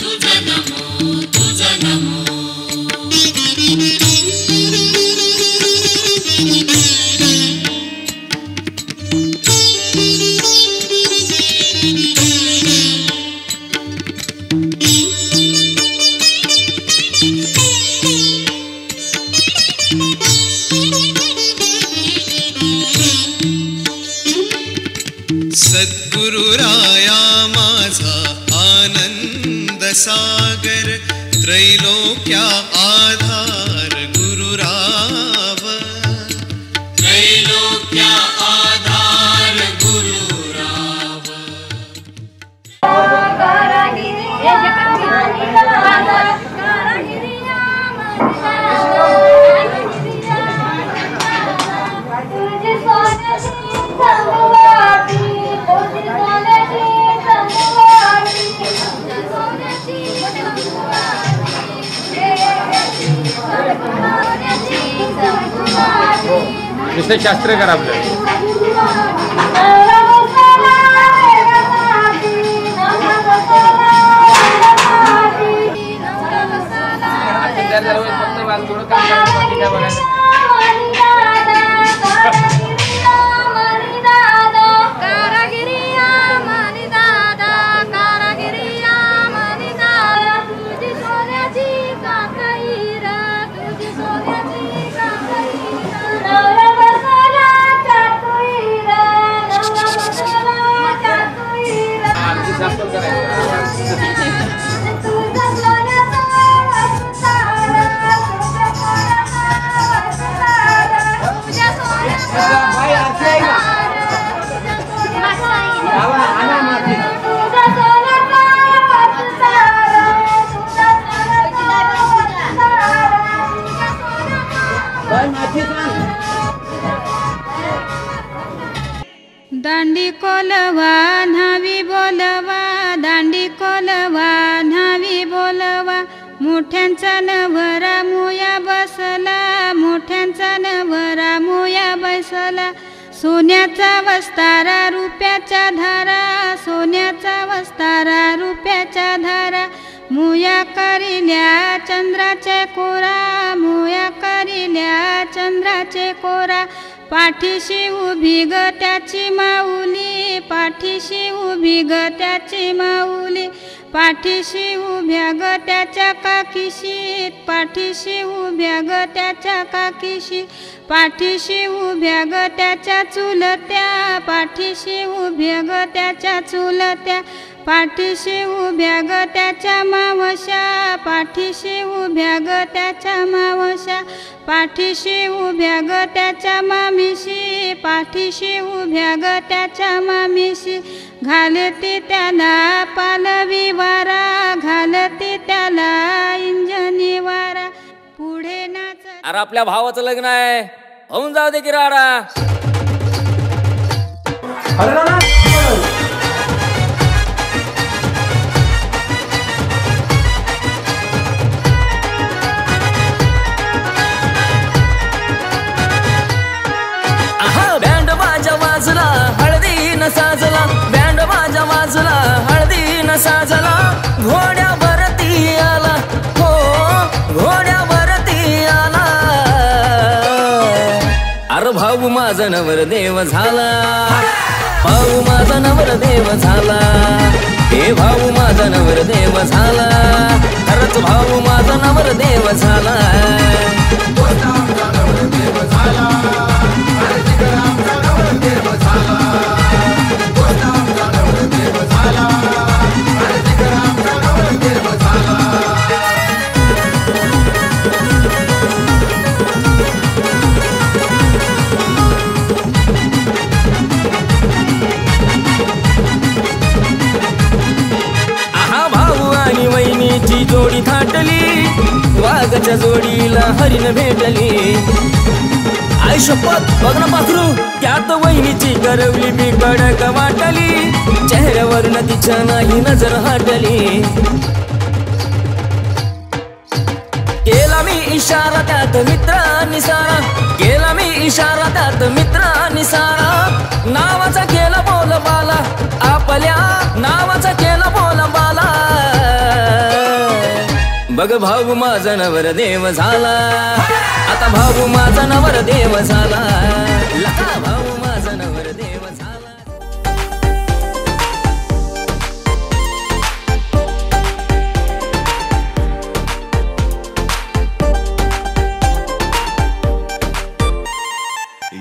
तुझ नमो तुझ नमो सद्गुरु राया माझा आनंद सागर त्रैलोक्या आधार गुरुराव त्रैलोक्या आधार गुरुराव नुसतं शास्त्र करा आपलं दांडी कोलवा न्हावी बोलवा, दांडी कोलवा न्हावी बोलवा. मोठ्यांचा नवरा मुया बसला, मोठ्यांचा नवरा मुया बसला. सोन्याचा वस्तारा रुपयाच्या धारा, सोन्याचा वस्तारा रुपयाच्या धारा. मुया करिल्या चंद्राचे कोरा, मुया करिल्या चंद्राचे कोरा. पाठीशी उभी ग त्याची माऊली, पाठीशी उभी ग त्याची माऊली. पाठीशी उभ्या ग त्याच्या काकीशी, पाठीशी उभ्या ग त्याच्या काकीशी. पाठीशी उभ्या ग त्याच्या चुलत्या, पाठीशी उभ्या ग त्याच्या चुलत्या. पाठीशी उभ्या ग त्याच्या मावश्या, पाठीशी उभ्या ग त्याच्या मावश्या. पाठीशी उभ्या ग त्याच्या मामीशी, पाठीशी उभ्या ग त्याच्या मामीशी. घालती त्याला पालवी वारा, घालती त्याला इंजनी वारा. पुढे नाच. अरे आपल्या भावाचं लग्न आहे, होऊन जाऊ दे की राडा. बँड बाजा वाजला हळदी न साजला, बँड बाजा वाजला हळदी न साजला. घोड्यावरती आला हो, घोड्यावरती आला. अरे भाऊ माझा नवर देव झाला, भाऊ माझा नवर देव झाला. हे भाऊ माझा नवर देव झाला, खरंच भाऊ माझा नवर देव झाला. जोडी थाटली वाघच्या जोडीला हरिण भेटली. आई शपथ बघ ना पाखरू, त्यात वहिनीची करवली मी कडक वाटली. चेहऱ्यावर तिच्या नाही नजर हटली. केला मी इशारा त्यात मित्रांनी सारा, केला मी इशारा त्यात मित्रांनी सारा. नावाचा केला बोल बाला, आपल्या नावाचा केला बोल बाला. बघ भाऊ माझा नवर देव झाला, आता भाऊ माझा नवर देव झाला. लका भाऊ माझा नवर देव झाला.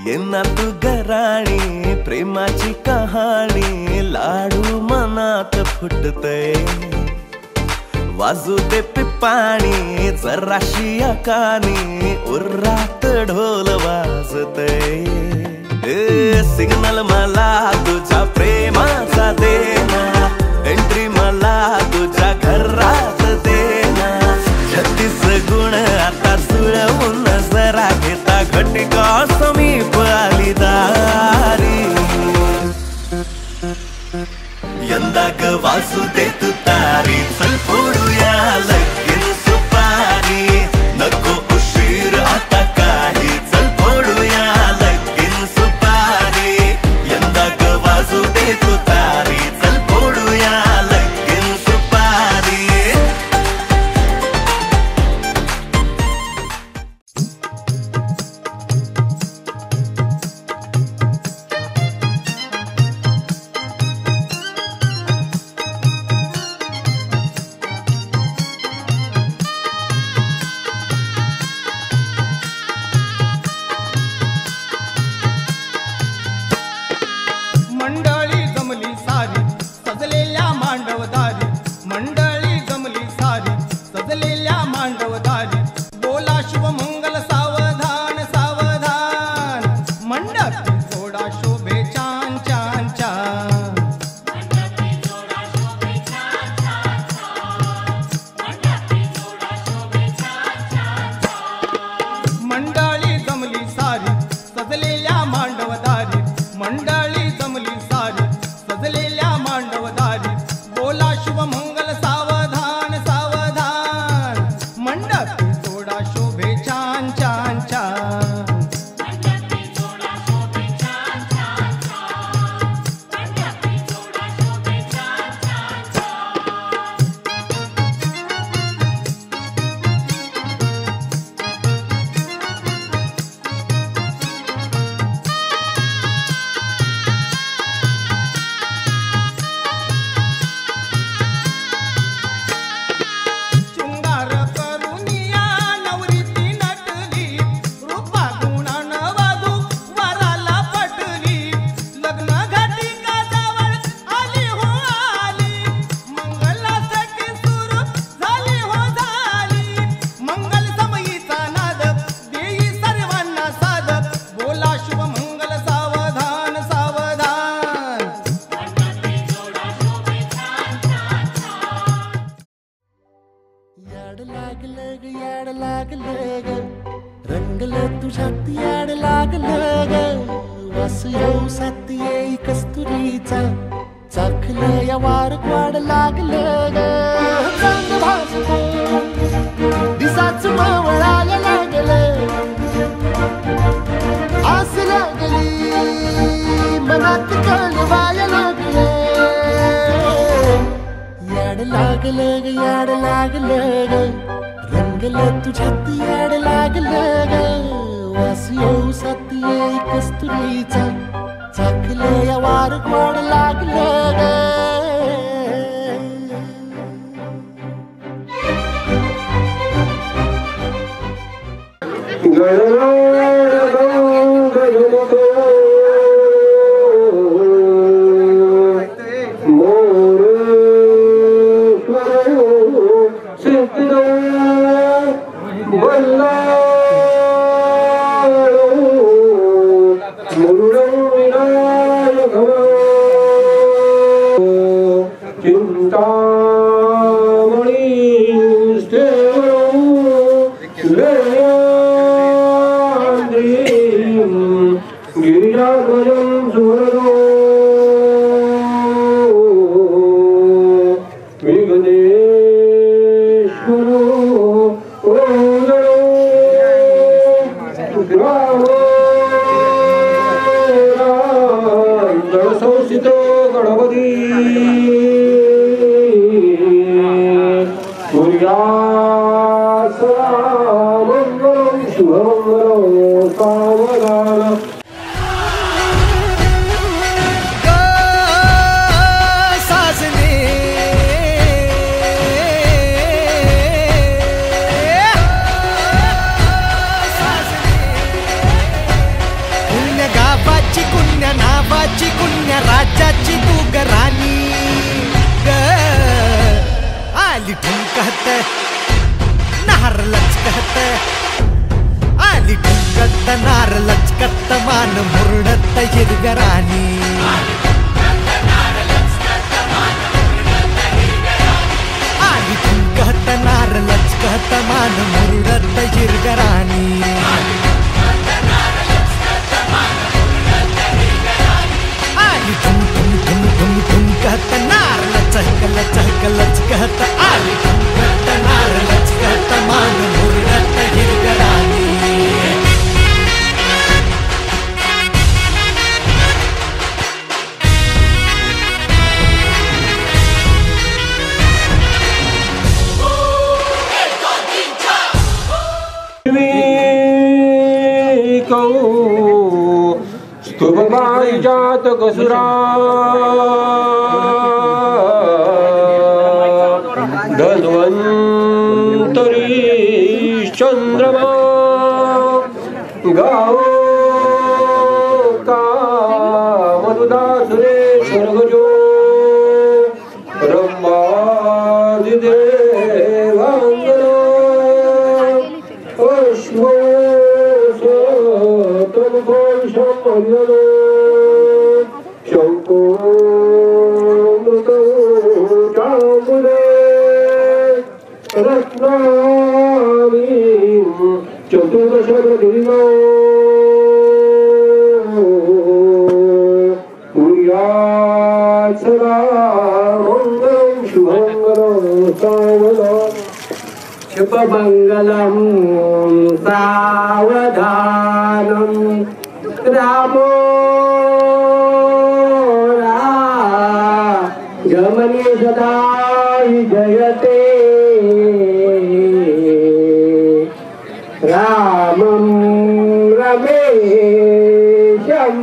येना तू घराणी प्रेमाची कहाणी, लाडू मनात फुटतय. वाजू दे पिपाणी जराशी अकानी, उर्रात ढोल वाजतय. सिग्नल मला तुझ्या प्रेमाचा देना, एंट्री मला तुझ्या घरात देना. 36 गुण आता जुळवून जरा घेता, घटिका समीप आली दारी. यंदा ग वाजू दे तू तारी, चल फोडूया लगीन सुपारी. नको उशीर आता काही, चल फोडूया लगीन सुपारी. यंदा ग वाजू दे तू तारी, चल फोडूया लगीन सुपारी. वास येऊ सात येई कस्तुरीचा चाखलं या वार वाढ लागलं ग चांग भाजलं दिसाच मावळायला लागलं आस लागली मनात कळवायला लागलं याड लागलं ग याड लागलं ग रंगलं तुझ्यात याड लागलं ग वास येऊ सात येई कस्तुरीचा चाकलं या वार वाढ लागलं ग कसुरा धन्वंतरी चंद्रमा गाओ का मनुदा सुरेश स्वर्गजो रंबादिदेवांगनो अश्वो सतमघोषमर्यनो चतुर्दश सदा मंगलम शुभंगलम शुभमंगलम सावधानम रामो गमने सदा जयते रामं रमेशं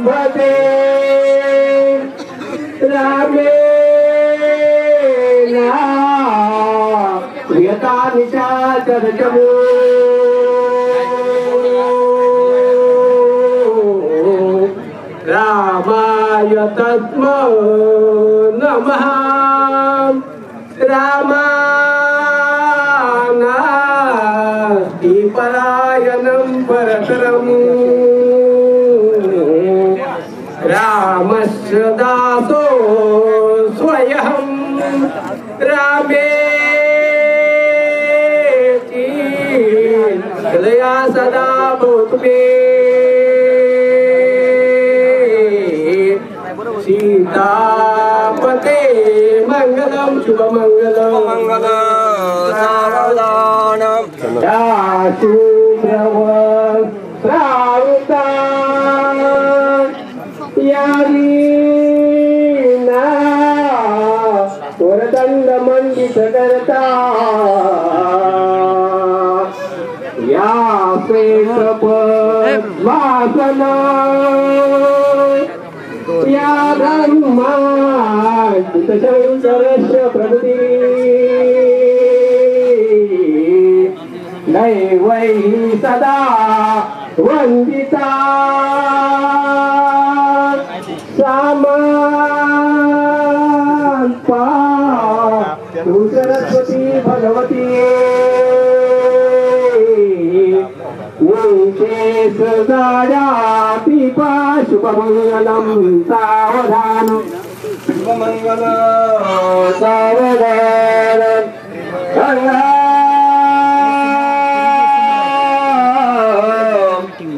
भजे रामेण प्रियतानि च चरचमो रामाय तस्मै नमः रामानास्ति परायणं परतरम् रामस्य दासो स्वयं रामेति हृदया सदा भवतु मे सीतापते मंगलम शुभमंगलम मंगल सावधानम या शुभ्रवस्त्रावृता या वीणा वरदंड मंडित करता या पद्मासना या ब्रह्मा शंकरस्य प्रगती दैवै सदा वंदिता सामपा सरस्वती भगवती सदाया पीपा शुभमंगलम सावधान शुभमंगल सावधान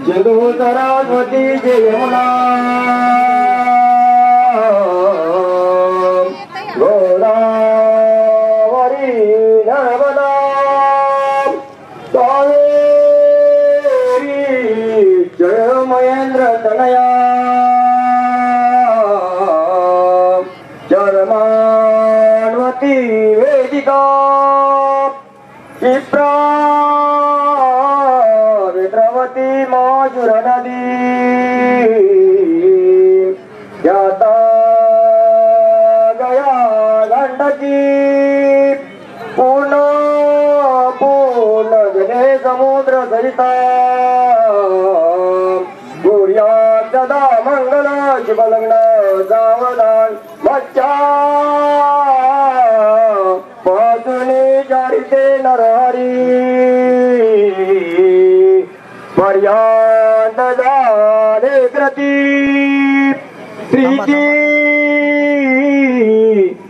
जदो सरस्वती जयमुना गोदावरी नर्मदा जय महेंद्र तनया चरमान्वती वेदिका क्षिप्रा विद्रवती माजुर नदी जाता गया गंडकी पूर्ण पूर्ण जले समुद्र सरिता सदा मंगल शुभलग्न सावधान बच्चा पासुने जारिते नरहरी पर्यंत झाले कृती प्रीती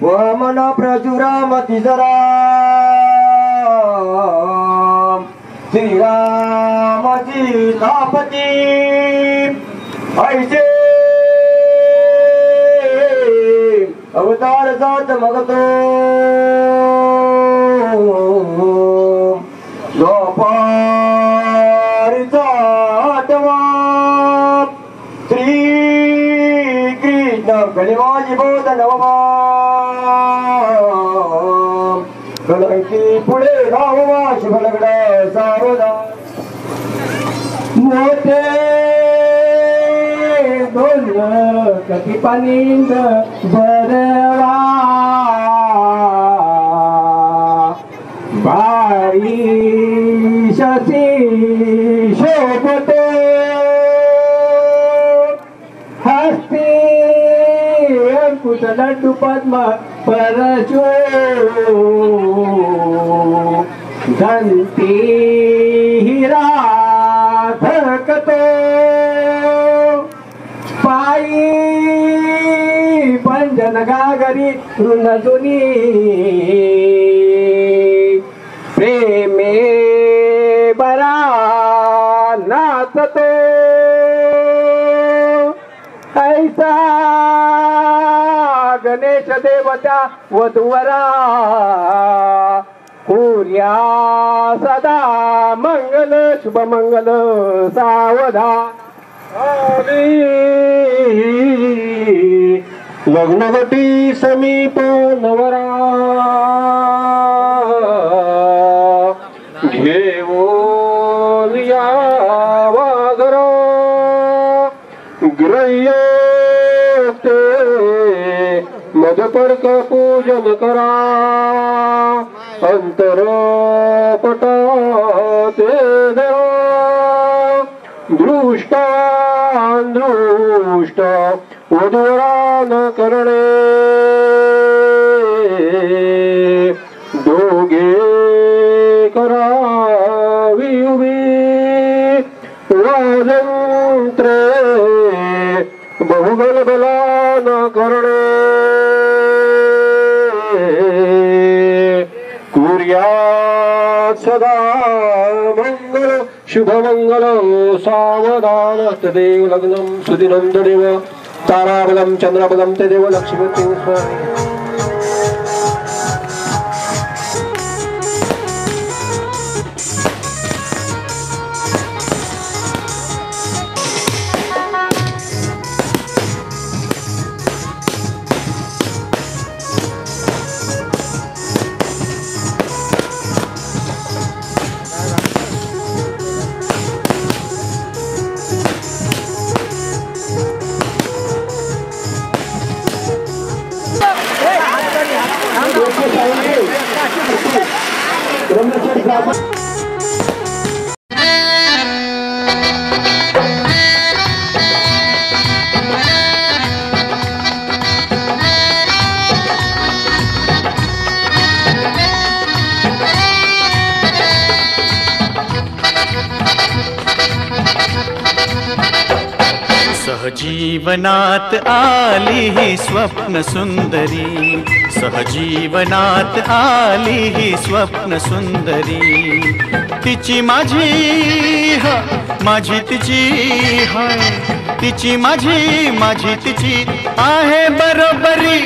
वामन प्रचुरामती जरा श्रीरामची तापती ऐसे अवतार सात मगतो द्वापारीचा आठवा श्री कृष्ण कलिमाजी बोध नवमा कलंकी पुढे धाववा शुभलग्न सावधान मोठे कधी पानींद बरवा बाई शशी शोभते हस्ती अंकुश लड्डू पद्म परशु धंती हिरा धकतो पायी पंजन गागरी ऋणजुनी प्रेमे बरा नाचतो ऐसा गणेश देवता वधुवरा कुर्या सदा मंगल शुभमंगल सावधान लग्नवटी समीप नवरा घेऊन यावा घरा ग्रह्य ते मधपरक पूजन करा अंतर पटाते दृष्टांदृष्ट उदरान करणे दोघे करावी उभी वाजंत्रे बहुबल बलान करणे कुर्यात् सदा मंगल शुभमंगल सावधान तदेव लग्नं सुदिनं तदेव ताराबलं चंद्रबलं ते देव लक्ष्मीपती स्वामी सहजीवनात आली ही स्वप्न सुंदरी, सहजीवनात आली ही स्वप्न सुंदरी, तिची माझी माझी तिची हाय, तिची माझी तिची आहे बरोबरी,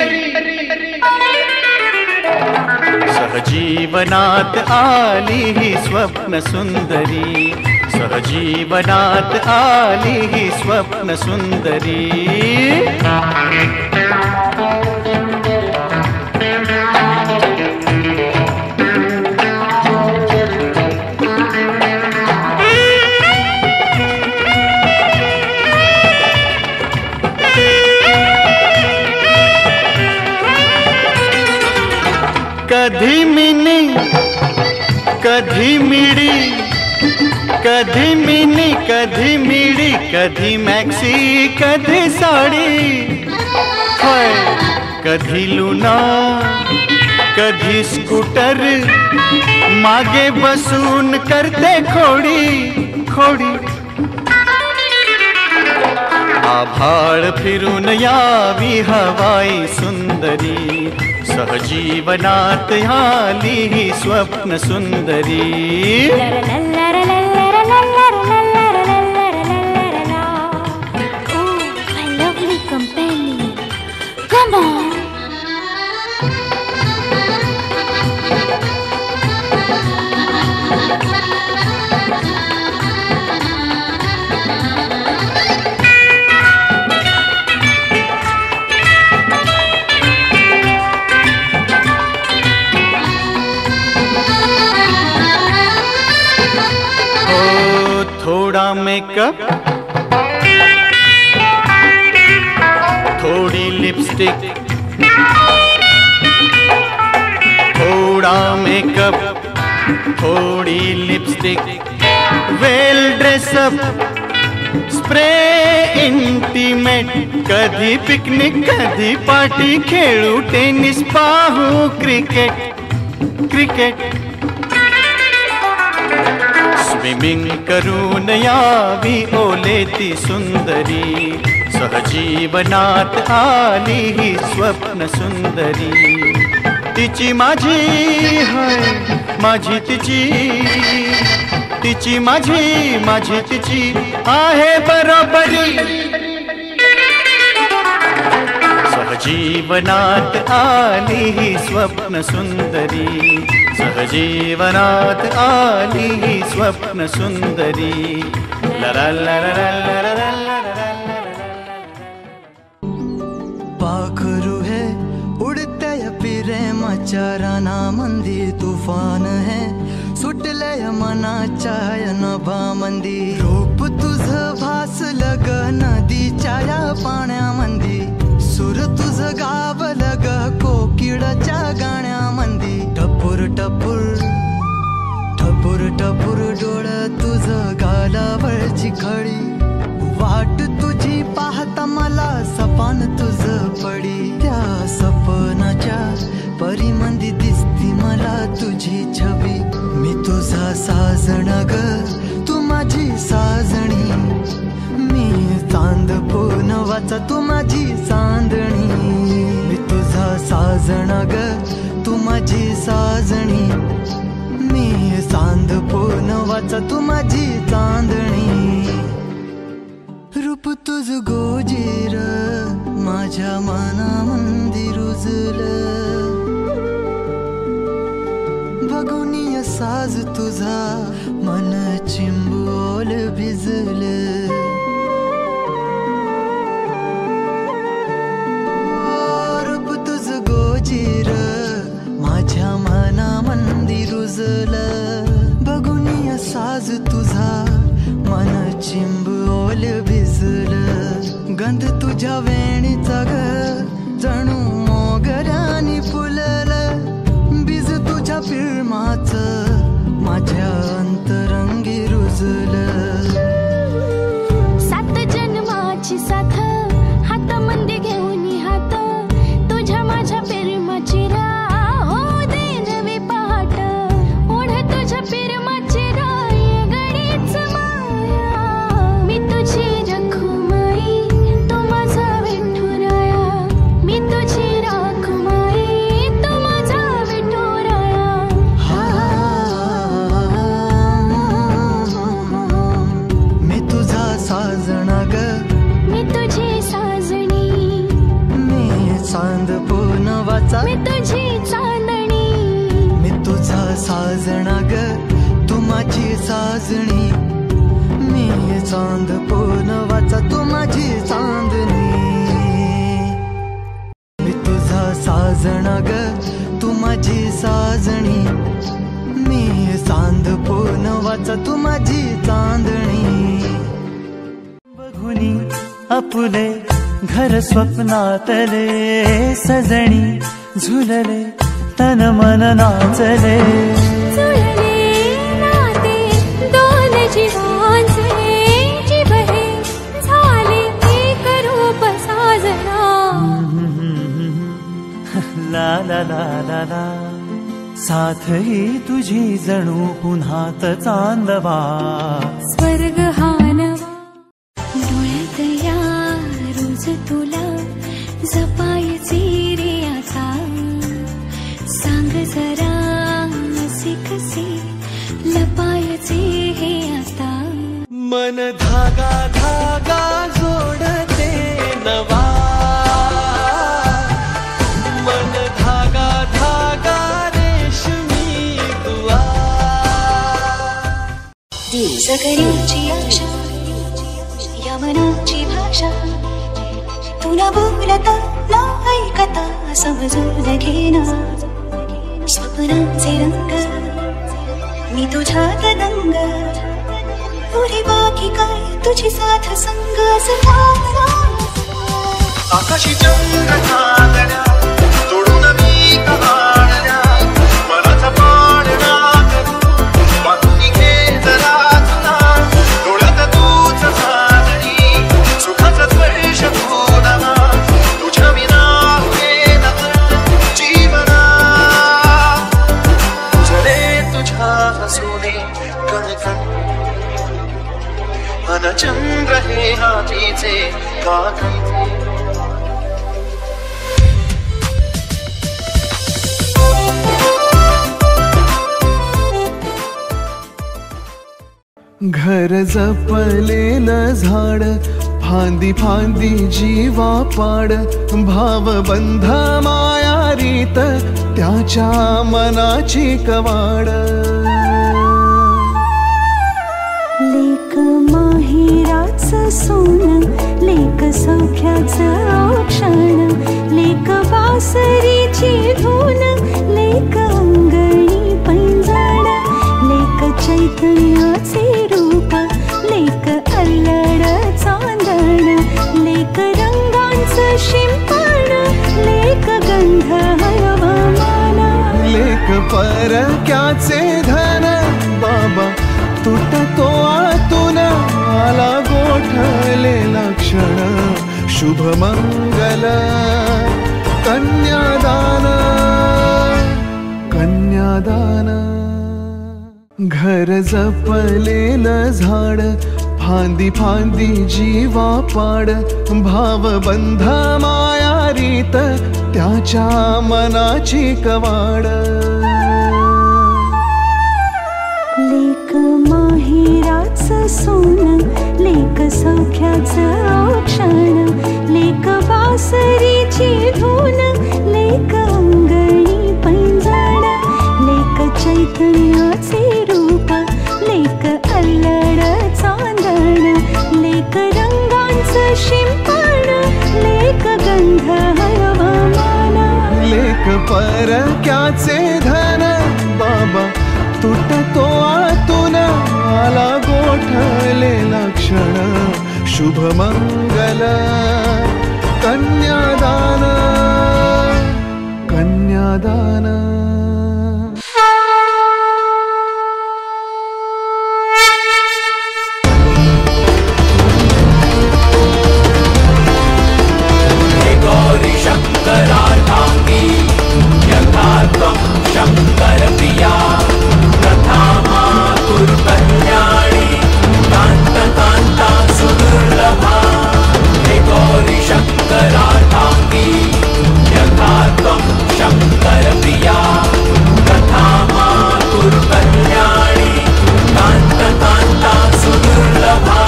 सहजीवनात आली ही स्वप्न सुंदरी, सहजीवनात आली ही स्वप्न सुंदरी। कधी मिनी कधी मिडी, कधी मिनी कधी मिडी, कधी मॅक्सी कधी साडी, होय कधी लुना कधी स्कूटर, मागे बसून करते खोडी खोडी, आभाळ फिरून यावी हवाई सुंदरी, सहजीवनात आली ही स्वप्न सुंदरी। थोड़ा मेकअप, थोड़ी लिपस्टिक, थोड़ा मेकअप, थोड़ी लिपस्टिक, वेल ड्रेसअप, स्प्रे इंटिमेट, कधी पिकनिक कधी पार्टी, खेळू टेनिस पाहू क्रिकेट क्रिकेट, स्विमिंग करून यावी ओलेती सुंदरी, सहजीवनात आली ही स्वप्न सुंदरी, तिची माझी हाय माझी तिची, तिची माझी तिची आहे बरोबरी, सहजीवनात आली ही स्वप्न सुंदरी, सहजीवनात आली ही स्वप्न सुंदरी। ला ला ला ला ला ला ला। पाखरू है उड़ते प्रेमाच्या रानामंदी, तूफान है सुटले मनाच्या नभामंदी, रूप तुझं भासलं ग नदीच्या या पाण्यामंदी, सूर तुझं गावलं ग कोकिळाच्या गाण्यामंदी, टपूर टपूर टपूर टपूर डोळं तुझं गालावरची खळी, वाट तुझी पाहता मला सपान तुझं पडी, त्या सपनाच्या परिमंदी दिसती मला तुझी छबी, मी तुझा साजण ग तू माझी साजणी, मी चांद पूनवाचा तू माझी चांदणी, मी तुझा साजण ग तू माझी साजणी, मी चांद पूनवाचा तू माझी चांदणी, रूप तुझ गोजीर माझ्या मनामंदी रुजलं बघुनिया साज तुझा मन चिंबोल भिजलं रूप तुझ गोजीर माझ्या मनामंदी रुजलं बघुनिया साज तुझा मन चिंबोल भिजलं गंध तुझ्या वेणीचा ग जणू मोगऱ्यानी फुललं बीज तुझ्या पिळमाच माझ्या अंतरंगी रुजलं सात जन्माची साथ हात मंदी घेऊन हात तुझ्या माझ्या प्रेमाची राह हो दे नवी पहाट ओढ तुझ्या प्रेमाची राय गडीच माया मी तुझी रखुमाई तो माझा विठुराया मी तुझी रखुमाई तो माझा विठुराया मी तुझा साजना ग मी तुझी साजणी मी चांद पूनवाचा मी तुझी चांदणी मी तुझा साजना ग तू माझी साजणी मी चांद पूनवाचा तू माझी चांदणी मी तुझा साजना ग तू माझी साजणी मी चांद पूनवाचा तू माझी चांदणी बघुनी आपुले घर स्वप्नातले सजणी झुलले तन मन नाचले जुळले नाते दोन जीवांचे जीव हे झाले एक रूप साजना ला ला ला ला ला साथ ही तुझी जणू पुन्हात चांदवा स्वर्ग हा नवा डोळ्यात या रोज तुला जपायचे रे आता सांग जरा असे कसे लपायचे हे आता मन धागा धागा जोडते नवा मन धागा धागा रेशमी दुआ सगळ्यांची आशा या मनाची भाषा तुला बोलता ना ऐकता समजून घेना स्वप्नांचे रंग मी तुझ्यात दंग पुढे बाकी काय तुझी साथ संग आकाशी चंद्र चांदण्या तोडून मी कहाण्या मनाचा पाडणा करू बातमी घे जरा तुला डोळ्यात तूच साजणी सुखाचा स्पर्श होणार तुझ्या विना होईना जीवना जरे तुझ्या हसूने कणकण मन चंद्र हे हातीचे काकण घर जपलेलं झाड फांदी फांदी जीवा पाड भावबंध माया रीत त्याच्या मनाची कवाड लेक माहेराचं सोन लेक सौख्याचं क्षण लेक बासरीची धून लेक अंगणी पैंजण लेक चैतन्याचे रूप लेक अल्लड चांदण लेक रंगांचं शिंपण लेक गंध हवामान लेक परक्याचे धन बाबा तुटतो आतून आला गोठलेला क्षण शुभ मंगल कन्यादान कन्यादान घर जपलेलं झाड फांदी फांदी जीवा पाड भावबंध माया रीत त्याच्या मनाची कवाड लेक माहेराचं सोन लेक सौख्याचं क्षण लेक बासरी वाद्याची धून लेक अंगणी पैंजण लेक चैतन्याचे रूप लेक अल्लड चांदण लेक रंगांचं शिंपण लेक गंध हवामान लेक परक्याचे धन बाबा तुटतो आतून आला गोठलेला क्षण शुभमंगल कन्यादान कन्यादान गौरी शंकरार्थांगी यथार्थं शंकर प्रिया कथा मातुर कल्याणी कांत कांता सुदुर्लभा हे गौरी शंकरार्थांगी यथार्थं शंकर प्रिया कथा मातुर कल्याणी कांत कांता सुदुर्लभा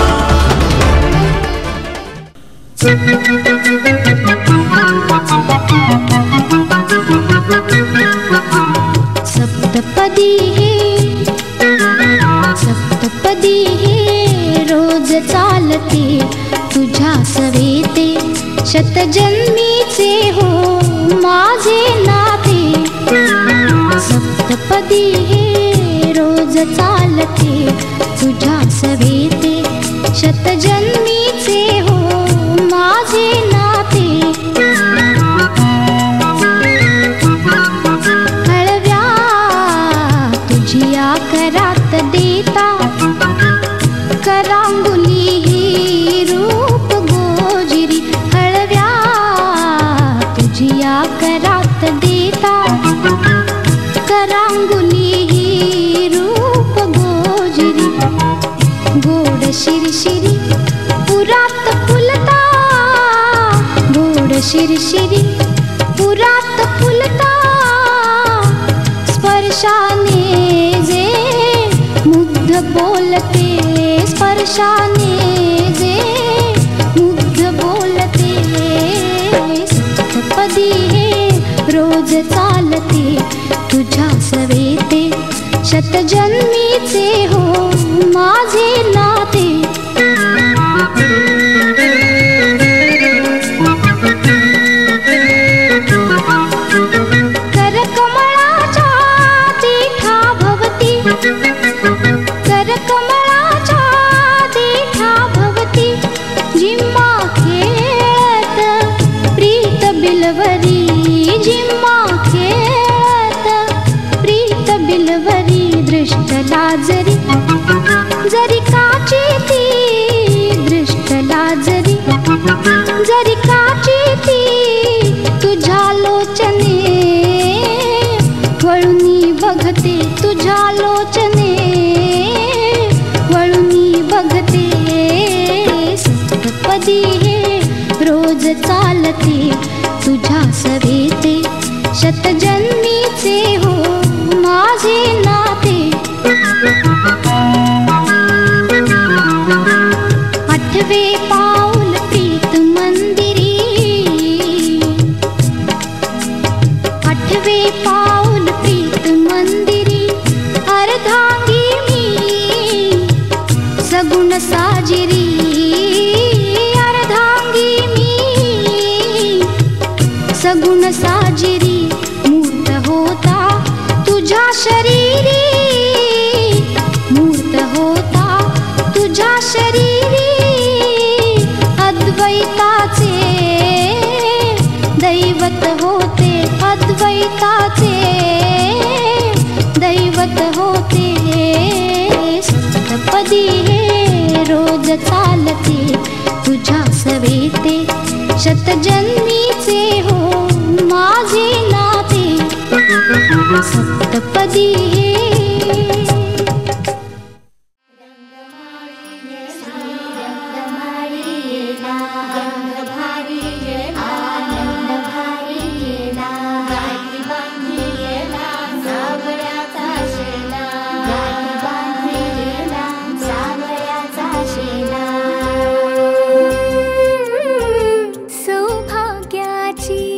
सप्तपदी हे रोज चालते तुझ्या सवेते शतजन्मीचे हो माझे नाते सप्तपदी हे रोज चालते तुझ्या सवेते शतजन्मीचे हो माझे नाते हळव्या तुझिया करात देता करांगुली ही रूप गोजिरी हळव्या तुझिया करात देता करांगुली ही रूप गोजिरी गोड शिरशिरी पुरात फुलता गोड शिरशिरी पुरात फुलता स्पर्शाने जे मुग्ध बोलते स्पर्शाने जे मुग्ध बोलते सप्तपदी हे रोज चालते तुझ्या सवेते शतजन्मीचे हो माझे नाते करकमळाच्या देठा भवती करकमळाच्या देठा भवती जिम्मा खेळत प्रीत बिलवरी जिम्मा खेळत प्रीत बिलवरी दृष्टला जरी जरी काची ती दृष्टला जरी जरी काची ती तुझ्या लोचने वळुनी बघते तुझ्या लोचने वळुनी बघते सप्तपदी हे रोज चालते तुझ्या सवेते शतजन्मीचे हो माझे नाते आठवे पाऊल प्रीत मंदिरी आठवे पाऊल प्रीत मंदिरी अर्धांगी मी सगुण साजिरी अर्धांगी मी सगुण साजिरी मूर्त होता तुझ्या शरीरी मूर्त होता तुझ्या शरीरी अद्वैताचे दैवत होते अद्वैताचे दैवत होते सप्तपदी हे रोज चालते तुझ्या सवेते शतजन्मीचे हो माझे नाते सप्तपदी सौभाग्याची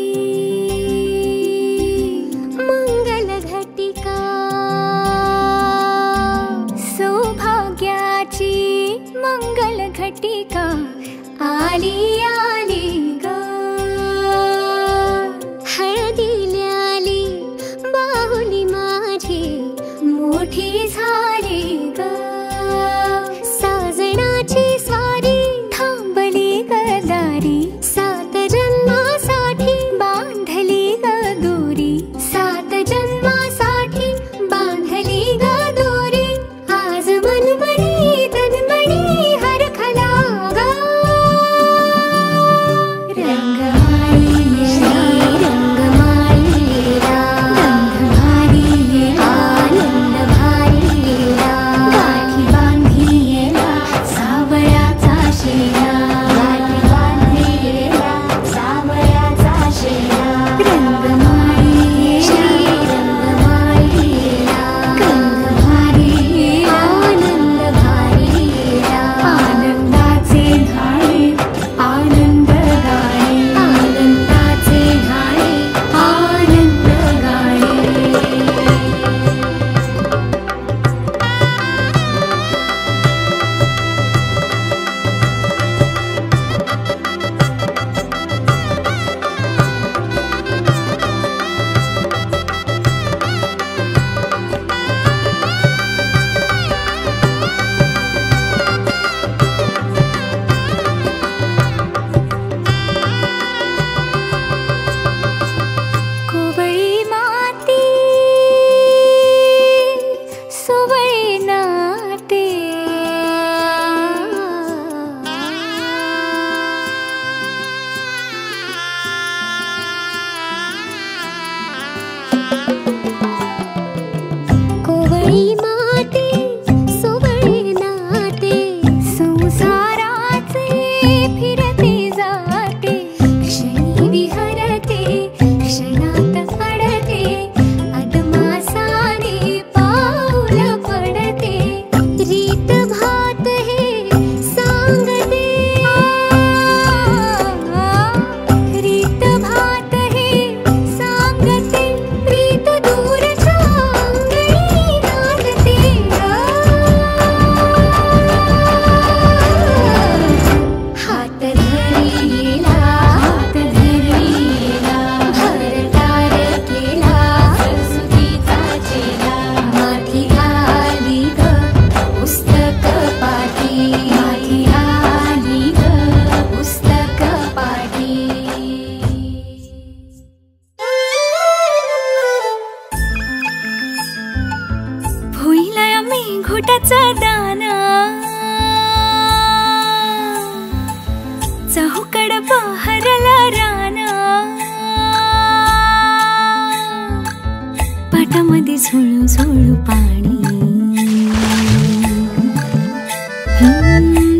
तोळू पाणी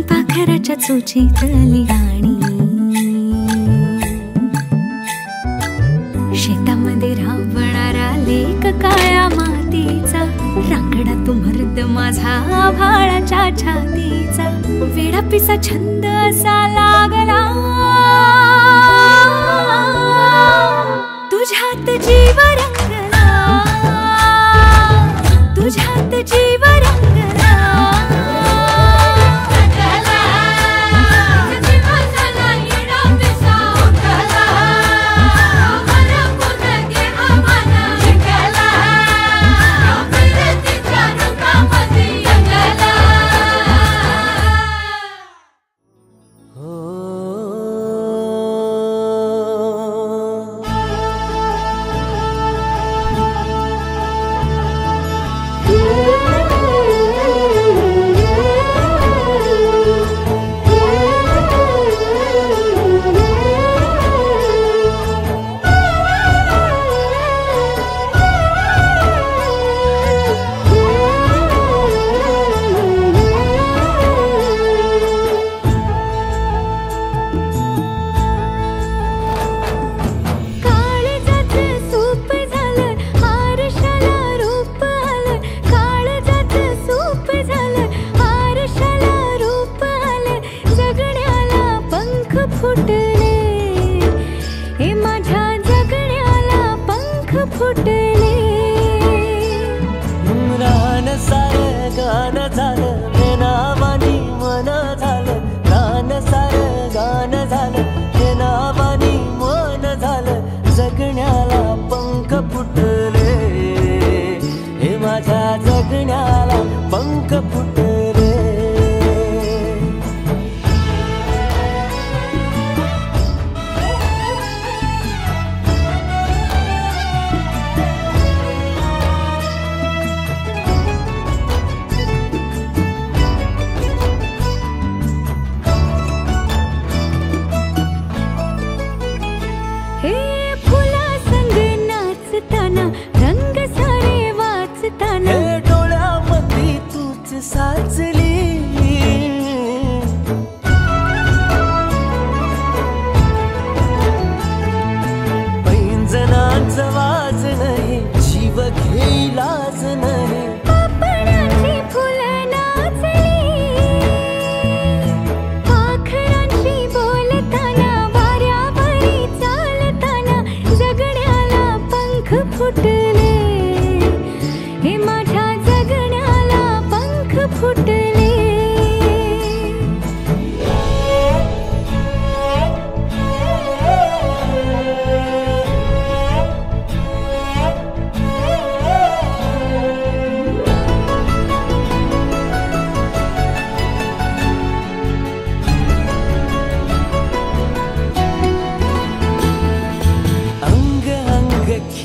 पाखराच्या चोचीतली गाणी शेतामध्ये राबणारा लेक काळ्या मातीचा रांगडा तू मर्द माझा आभाळाच्या छातीचा वेडापिसा छंद असा लागला तुझ्यात जीव रंगला तुझ्यात जीव रंगला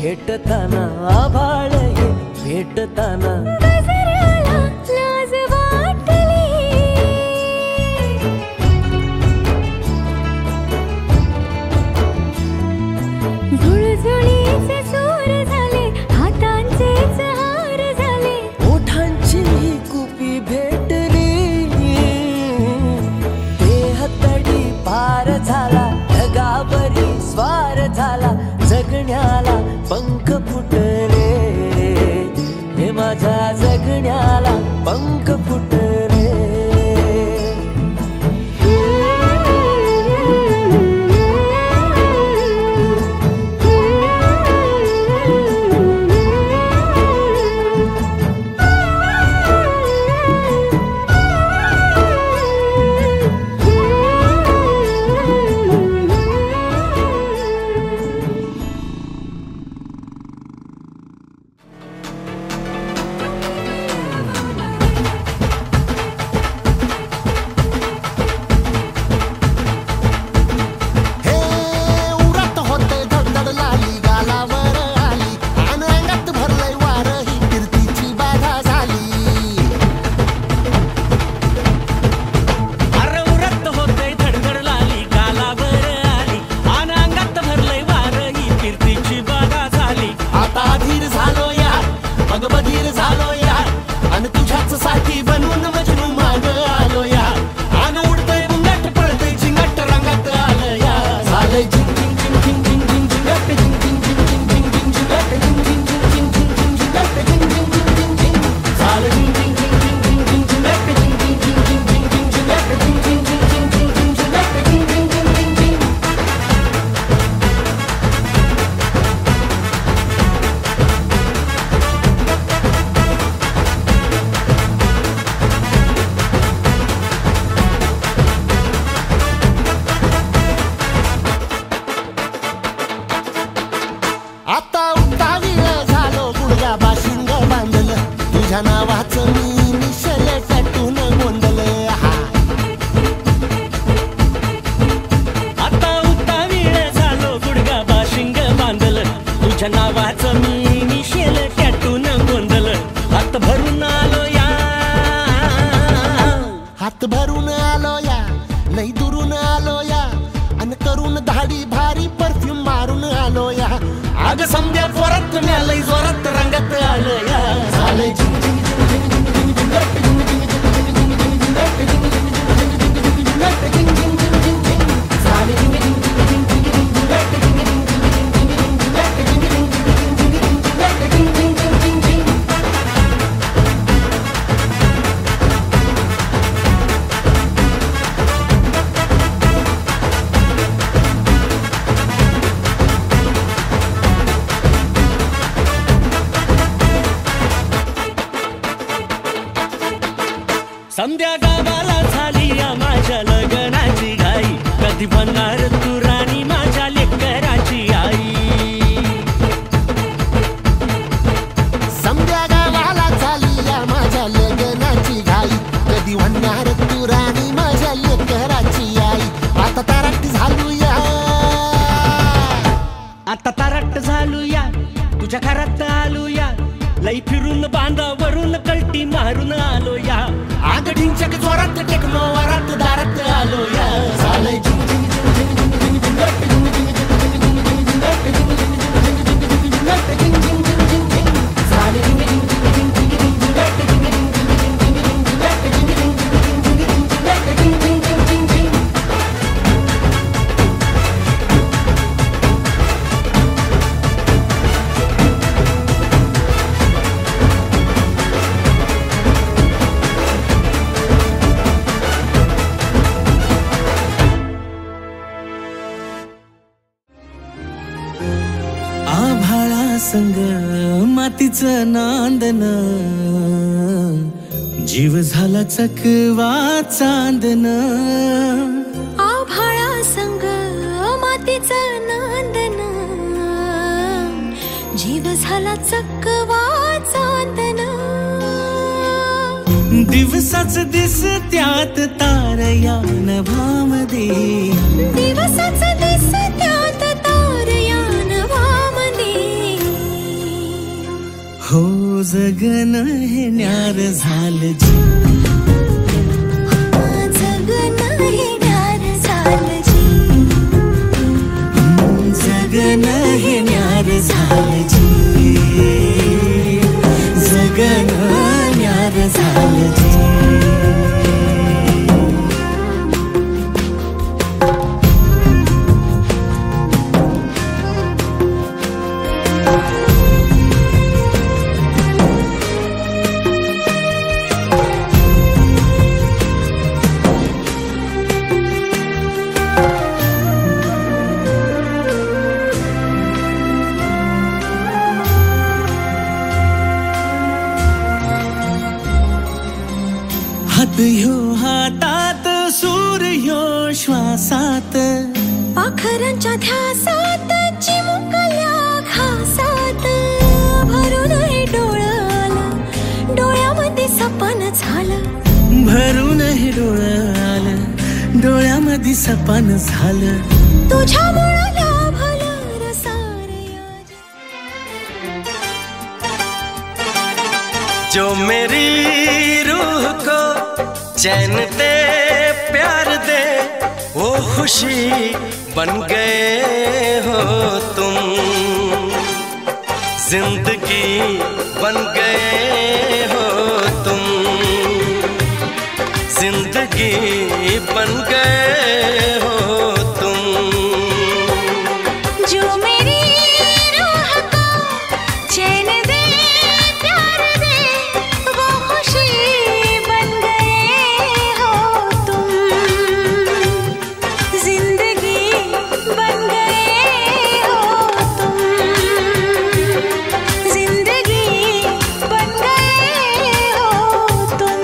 भेटताना आभाळ हे भेटताना गजराला लाज वाटली झुळझुळीचे सूर झाले हातांचेच हार झाले ओठांची कुपी भेटली देह तडी पार झाला ढगावरी स्वार झाला जगण्याला पंख फुटले हे माझ्या जगण्याला पंख फुटले अग समद्या जोरात म्यालय जोरात रंगात आलं या झालंय समद्या गावाला झाली या माझ्या लग्नाची घाई कधी बनणार तू राणी माझ्या लेकराची आई समद्या गावाला झाली या माझ्या लग्नाची घाई कधी म्हणणार तू राणी माझ्या लेकराची आई आता तारट झालूया आता तारट झालूया तुझ्या घरात आलूया लई फिरून बांधावरून कल्टी मारून आलो या आग ढिंचक जोरात टेकलो वरात दारात आलो या झालंय संग मातीचं नांदन जीव झाला चकवा चांदन आभाळा संग मातीचं नांदन जीव झाला चकवा चांदन दिवसाच दिस त्यात तारया नभामध्ये दिवसाच दिस त्यात तारया नभामध्ये हो जगन हे न्यार झालं जी जगन हे न्यार झालं जी जगन हे न्यार झालं जी जगन न्यार झालं जी ह्यो हातात सूर्यो श्वासात पाखरांच्या ध्यासात चिमुकल्या घासात भरून हे डोळं डोळ्यामध्ये सपन झालं भरून हे डोळं डोळ्यामध्ये सपन झालं तुझ्यामुळं लाभलं रसार जो मेरी रूह को चैन दे प्यार दे वो खुशी बन गए हो तुम जिंदगी बन गए हो तुम जिंदगी बन गए हो तुम जो मेरी रूह को चैन दे प्यार दे वो खुशी बन गए हो तुम जिंदगी बन गए हो तुम जिंदगी बन गए हो तुम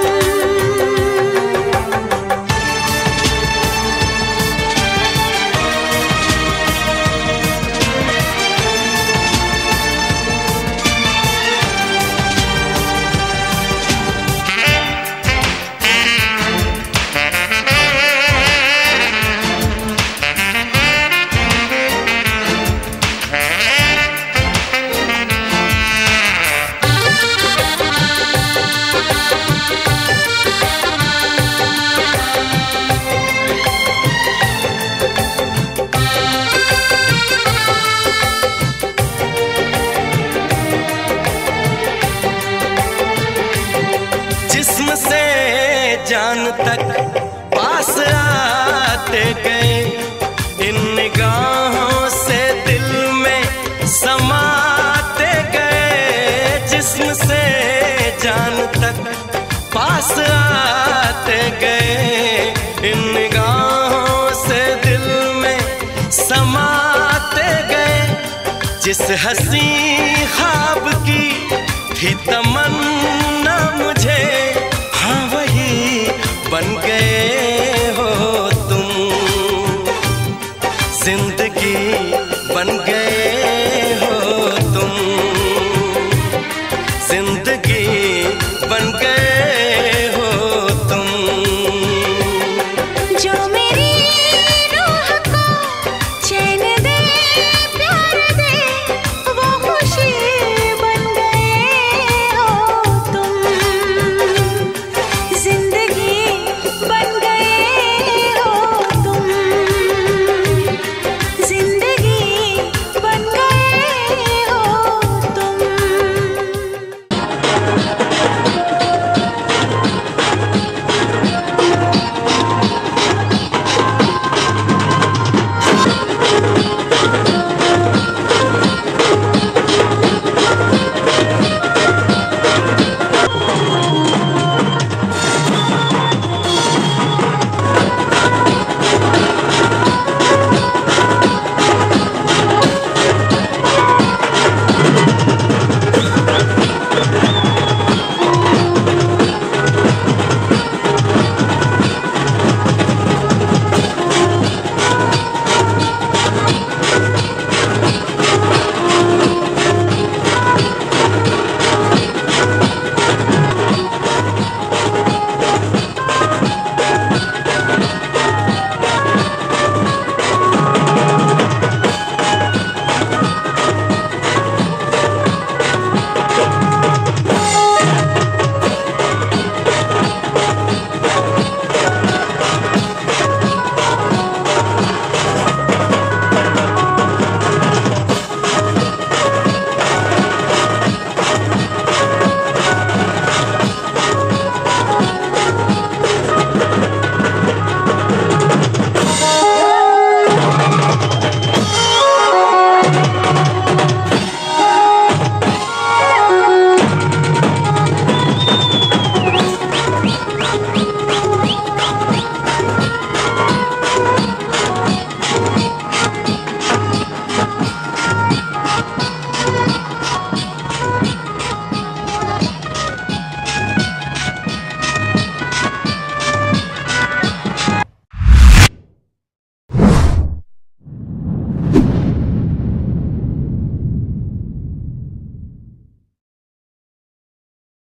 जान तक पास आते गए, इन निगाहों से दिल में समाते गए, जिस्म से जान तक पास आते गए, इन निगाहों से दिल में समाते गए। जिस हसी ख्वाब की थी तमन्ना मुझे, हाँ वही बन गए हो तुम, जिंदगी बन गए